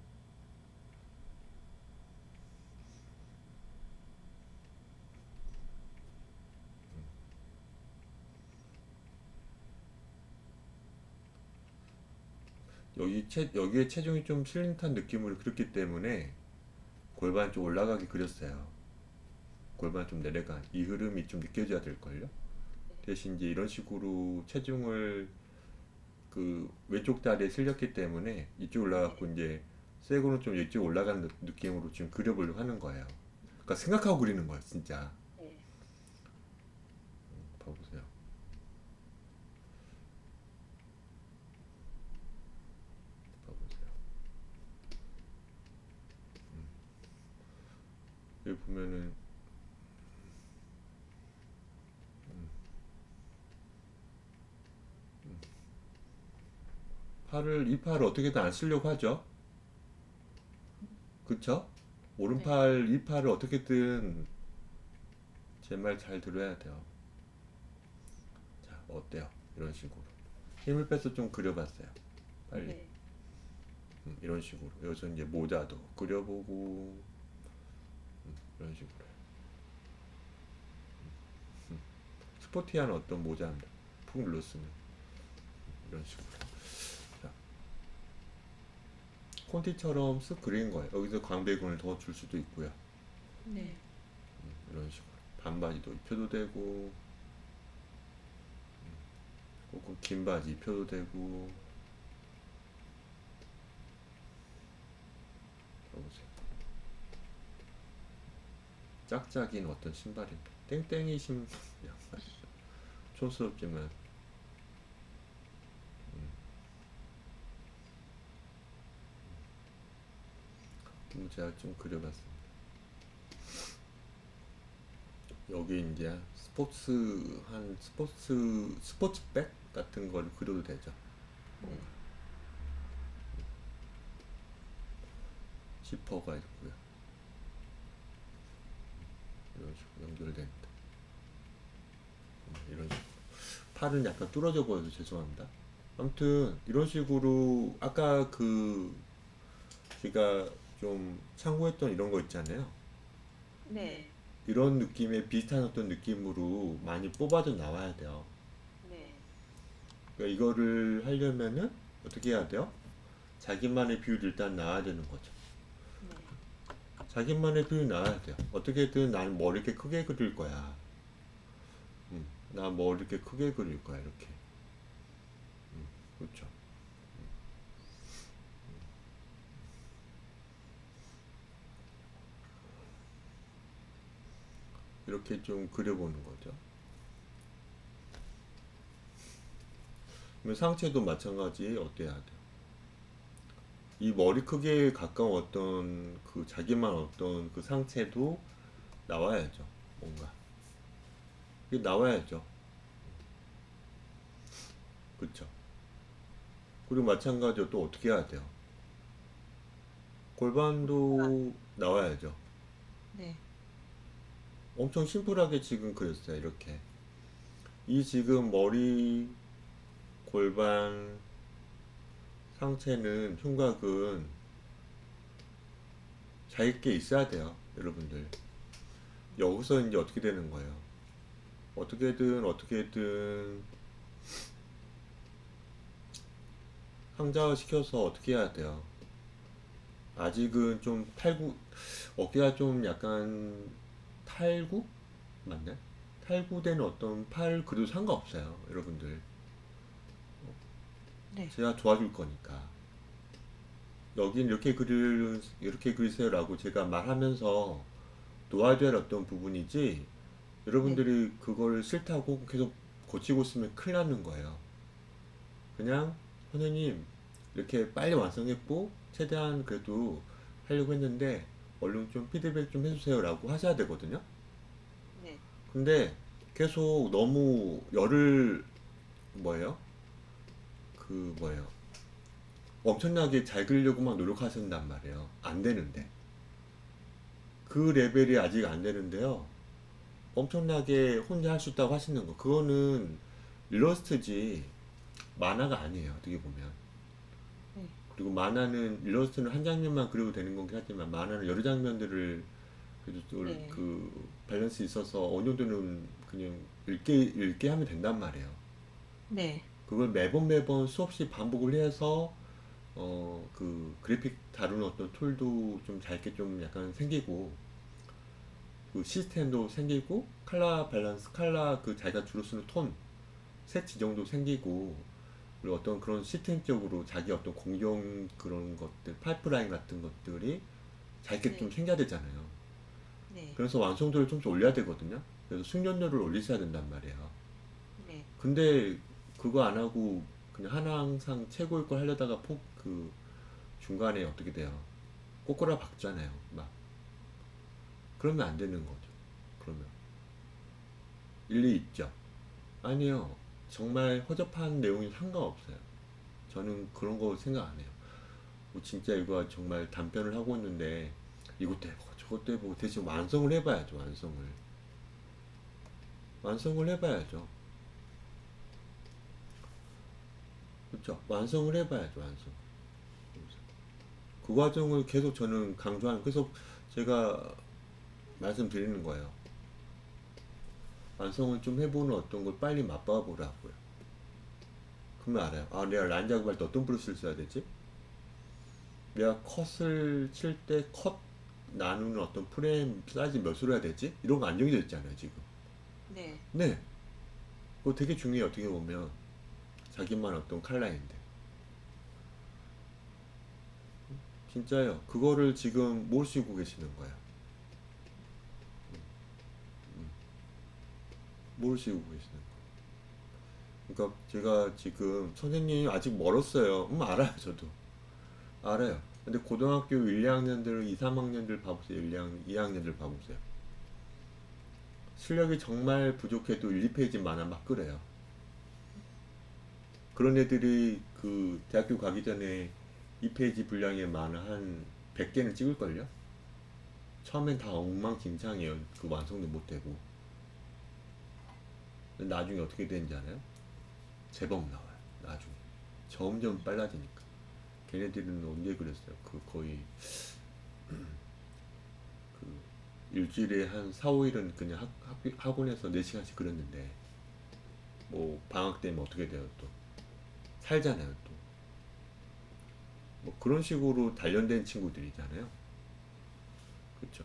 여기에 체중이 좀 실린 듯한 느낌으로 그렸기 때문에 골반 좀 올라가게 그렸어요. 골반 좀 내려가. 이 흐름이 좀 느껴져야 될걸요? 대신 이제 이런 식으로 체중을 그 왼쪽 다리에 실렸기 때문에 이쪽 올라갔고 네, 이제 쇄골은 좀 이쪽 올라가는 느낌으로 지금 그려보려고 하는 거예요. 그러니까 생각하고 그리는 거예요, 진짜. 네, 봐보세요. 봐보세요. 여기 보면은 이 팔을 어떻게든 안 쓰려고 하죠. 그쵸? 네. 오른팔 이 팔을 어떻게든 제 말 잘 들어야 돼요. 자, 어때요? 이런 식으로 힘을 빼서 좀 그려봤어요. 빨리. 네. 이런 식으로. 여기서 이제 모자도 그려보고 이런 식으로. 스포티한 어떤 모자입니다. 푹 눌렀으면 이런 식으로. 자, 콘티처럼 쓱 그린 거예요. 여기서 광배근을 더 줄 수도 있고요. 네. 이런 식으로. 반바지도 입혀도 되고, 혹은 긴 바지 입혀도 되고. 보세요. 짝짝인 어떤 신발입니다. 땡땡이 양말. 촌스럽지만 제가 좀 그려봤습니다. 여기 이제 스포츠백 같은 걸 그려도 되죠. 뭔가 지퍼가 있고요. 이런 식으로 연결됩니다. 이런 식으로. 팔은 약간 뚫어져 보여서 죄송합니다. 아무튼 이런 식으로 아까 제가 좀 참고했던 이런 거 있잖아요. 네. 이런 느낌의 비슷한 어떤 느낌으로 많이 뽑아져 나와야 돼요. 네. 그러니까 이거를 하려면은 어떻게 해야 돼요? 자기만의 비율이 일단 나와야 되는 거죠. 네. 자기만의 비율이 나와야 돼요. 어떻게든 나는 뭐 이렇게 크게 그릴 거야. 나 뭐 이렇게 크게 그릴 거야. 이렇게. 그렇죠. 이렇게 좀 그려보는 거죠. 그러면 상체도 마찬가지 어때야 돼요? 이 머리 크기에 가까운 어떤 자기만 어떤 그 상체도 나와야죠. 뭔가. 이게 나와야죠. 그쵸? 그리고 마찬가지로 또 어떻게 해야 돼요? 골반도 나와야죠. 네. 엄청 심플하게 지금 그렸어요. 이렇게. 이 지금 머리, 골반, 상체는 흉곽은 자기께 있어야 돼요. 여러분들. 여기서 이제 어떻게 되는 거예요? 어떻게든 상자시켜서 어떻게 해야 돼요? 아직은 좀 어깨가 좀 약간 탈구? 맞나요? 탈구된 어떤 팔 그래도 상관없어요. 여러분들. 네. 제가 도와줄 거니까. 여긴 이렇게 그리세요라고 제가 말하면서 놓아야 될 어떤 부분이지, 네. 여러분들이 그걸 싫다고 계속 고치고 있으면 큰일 나는 거예요. 그냥 선생님 이렇게 빨리 완성했고 최대한 그래도 하려고 했는데 얼른 좀 피드백 좀 해주세요라고 하셔야 되거든요. 네. 근데 계속 너무 열을 뭐예요? 뭐예요? 엄청나게 잘 그리려고 막 노력하신단 말이에요. 안 되는데. 그 레벨이 아직 안 되는데요. 엄청나게 혼자 할 수 있다고 하시는 거. 그거는 일러스트지 만화가 아니에요. 어떻게 보면. 네. 그리고 일러스트는 한 장면만 그려도 되는 거긴 하지만 만화는 여러 장면들을 그래도 또 네. 밸런스 있어서 어느 정도는 그냥 읽게 하면 된단 말이에요. 네. 그걸 매번 수없이 반복을 해서 그래픽 다루는 어떤 툴도 좀 잘게 좀 약간 생기고, 그 시스템도 생기고, 컬러 밸런스, 자기가 주로 쓰는 톤, 색 지정도 생기고, 그리고 어떤 그런 시스템적으로 자기 어떤 공정 그런 것들, 파이프라인 같은 것들이 잘게 좀 네. 생겨야 되잖아요. 네. 그래서 완성도를 좀 올려야 되거든요. 그래서 숙련도를 올리셔야 된단 말이에요. 네. 근데 그거 안 하고 그냥 항상 최고의 걸 하려다가 중간에 어떻게 돼요? 꼬꾸라 박잖아요. 막 그러면 안 되는 거죠. 그러면 일리 있죠. 아니요. 정말 허접한 내용이 상관없어요. 저는 그런 거 생각 안 해요. 뭐 진짜 이거 정말 단편을 하고 있는데 이것도 해보고 저것도 해보고 대신 완성을 해봐야죠. 완성을 해봐야죠. 그렇죠. 완성을 해봐야죠. 그 과정을 계속 저는 강조하는, 그래서 제가 말씀드리는 거예요. 완성을 좀 해보는 어떤 걸 빨리 맛봐 보라고요. 그러면 알아요. 아, 내가 라인 작업할 때 어떤 브러쉬를 써야 되지? 내가 컷을 칠 때 컷 나누는 어떤 프레임 사이즈 몇으로 해야 되지? 이런 거 안 정해져 있잖아요, 지금. 네. 네. 그거 되게 중요해요, 어떻게 보면. 자기만 어떤 칼라인데. 진짜요. 그거를 지금 모르시고 계시는 거야. 모르시고 계시는 거야. 그러니까 제가 지금 선생님이 아직 멀었어요. 알아요, 저도. 알아요. 근데 고등학교 1, 2학년들, 2, 3학년들 봐보세요. 1, 2학년들 봐보세요. 실력이 정말 부족해도 1, 2페이지만 막 그래요. 그런 애들이 그 대학교 가기 전에 2페이지 분량의 만화 한 100개는 찍을걸요? 처음엔 다 엉망진창이에요. 그 완성도 못되고. 나중에 어떻게 되는지 알아요? 제법 나와요. 나중에. 점점 빨라지니까. 걔네들은 언제 그랬어요? 그 거의 그 일주일에 한 4, 5일은 그냥 학원에서 4시간씩 그렸는데 뭐 방학 때면 어떻게 돼요? 또 살잖아요. 또 뭐 그런 식으로 단련된 친구들이잖아요. 그렇죠?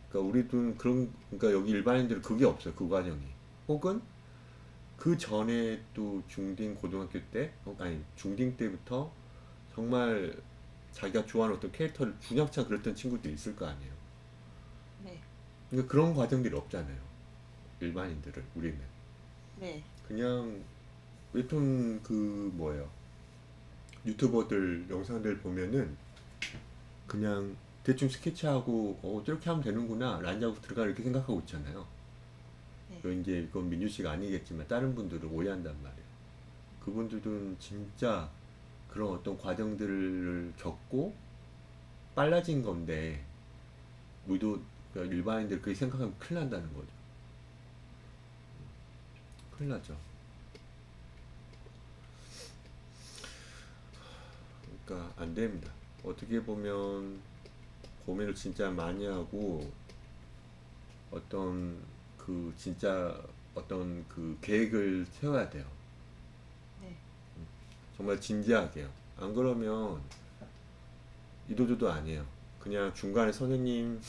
그러니까 우리도 그러니까 여기 일반인들은 그게 없어요. 그 과정이. 혹은 그 전에 또 중딩 고등학교 때, 아니 중딩 때부터 정말 자기가 좋아하는 어떤 캐릭터를 주냥창 그렸던 친구들이 있을 거 아니에요. 네. 그러니까 그런 과정들이 없잖아요. 일반인들은, 우리는. 네. 그냥 웹툰 그 뭐예요. 유튜버들 영상들 보면은 그냥 대충 스케치하고 저렇게 하면 되는구나 라인 작업 들어가 이렇게 생각하고 있잖아요. 네. 이제 그건 민유 씨가 아니겠지만 다른 분들은 오해한단 말이에요. 그분들은 진짜 그런 어떤 과정들을 겪고 빨라진 건데 그러니까 일반인들 그렇게 생각하면 큰일 난다는 거죠. 큰일 나죠. 그러니까 안 됩니다. 어떻게 보면 고민을 진짜 많이 하고 어떤 그 진짜 어떤 그 계획을 세워야 돼요. 네. 정말 진지하게요. 안 그러면 이도저도 아니에요. 그냥 중간에 선생님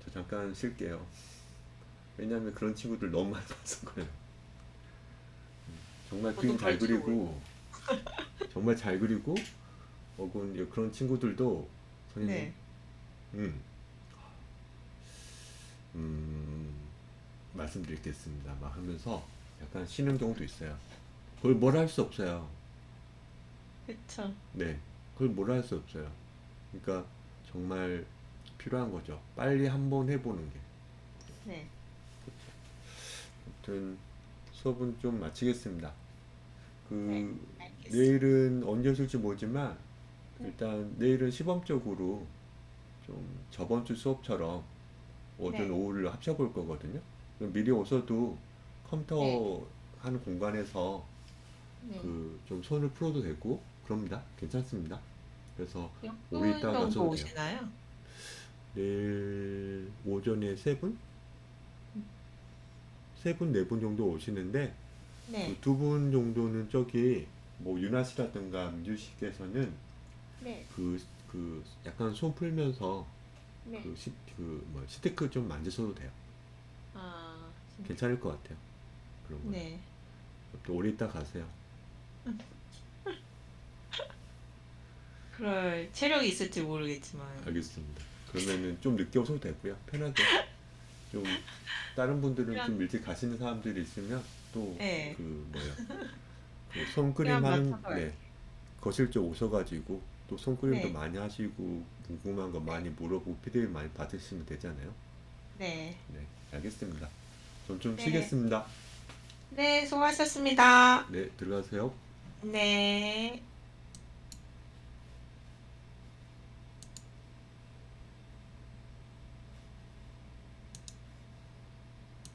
저 잠깐 쉴게요. 왜냐하면 그런 친구들 너무 많이 봐서 그래요. 정말 그림 저도 잘 그럴 줄 그리고 정말 잘 그리고 혹은 그런 친구들도 선생님 네. 음, 음, 말씀드리겠습니다 막 하면서 약간 쉬는 경우도 있어요. 그걸 뭐라 할 수 없어요. 그쵸. 네, 그걸 뭐라 할 수 없어요. 그러니까 정말 필요한 거죠. 빨리 한번 해보는 게. 네. 아무튼 수업은 좀 마치겠습니다. 네. 그 알겠습니다. 내일은 언제 오실지 모르지만 일단 내일은 시범적으로 좀 저번 주 수업처럼 오전 네. 오후를 합쳐볼 거거든요. 그럼 미리 오셔도 컴퓨터 네. 하는 공간에서 네. 그 좀 손을 풀어도 되고 그럽니다. 괜찮습니다. 그래서 몇 오래 분 있다가 정도 가셔도 돼요. 오시나요? 내일 오전에 세 분? 세 분, 네 분 정도 오시는데 네. 두 분 정도는 저기 뭐 유나 씨라든가 민주 씨께서는 네. 그 약간 손 풀면서 네. 뭐 스티커 좀 만지셔도 돼요. 아, 괜찮을 것 같아요. 그런 거. 네. 또 오래 있다 가세요. 그럴 체력이 있을지 모르겠지만. 알겠습니다. 그러면은 좀 늦게 오셔도 되고요. 편하게. 좀 다른 분들은 좀 그냥 일찍 가시는 사람들이 있으면 또 네. 그 뭐야 그 손그림 시간 하는 맞춰서 갈게요. 거실 쪽 오셔가지고 또 또 손그림도 네. 많이 하시고 궁금한 거 많이 물어보고 피드백 많이 받으시면 되잖아요. 네. 네, 알겠습니다. 전 좀 네. 쉬겠습니다. 네, 수고하셨습니다. 네, 들어가세요. 네.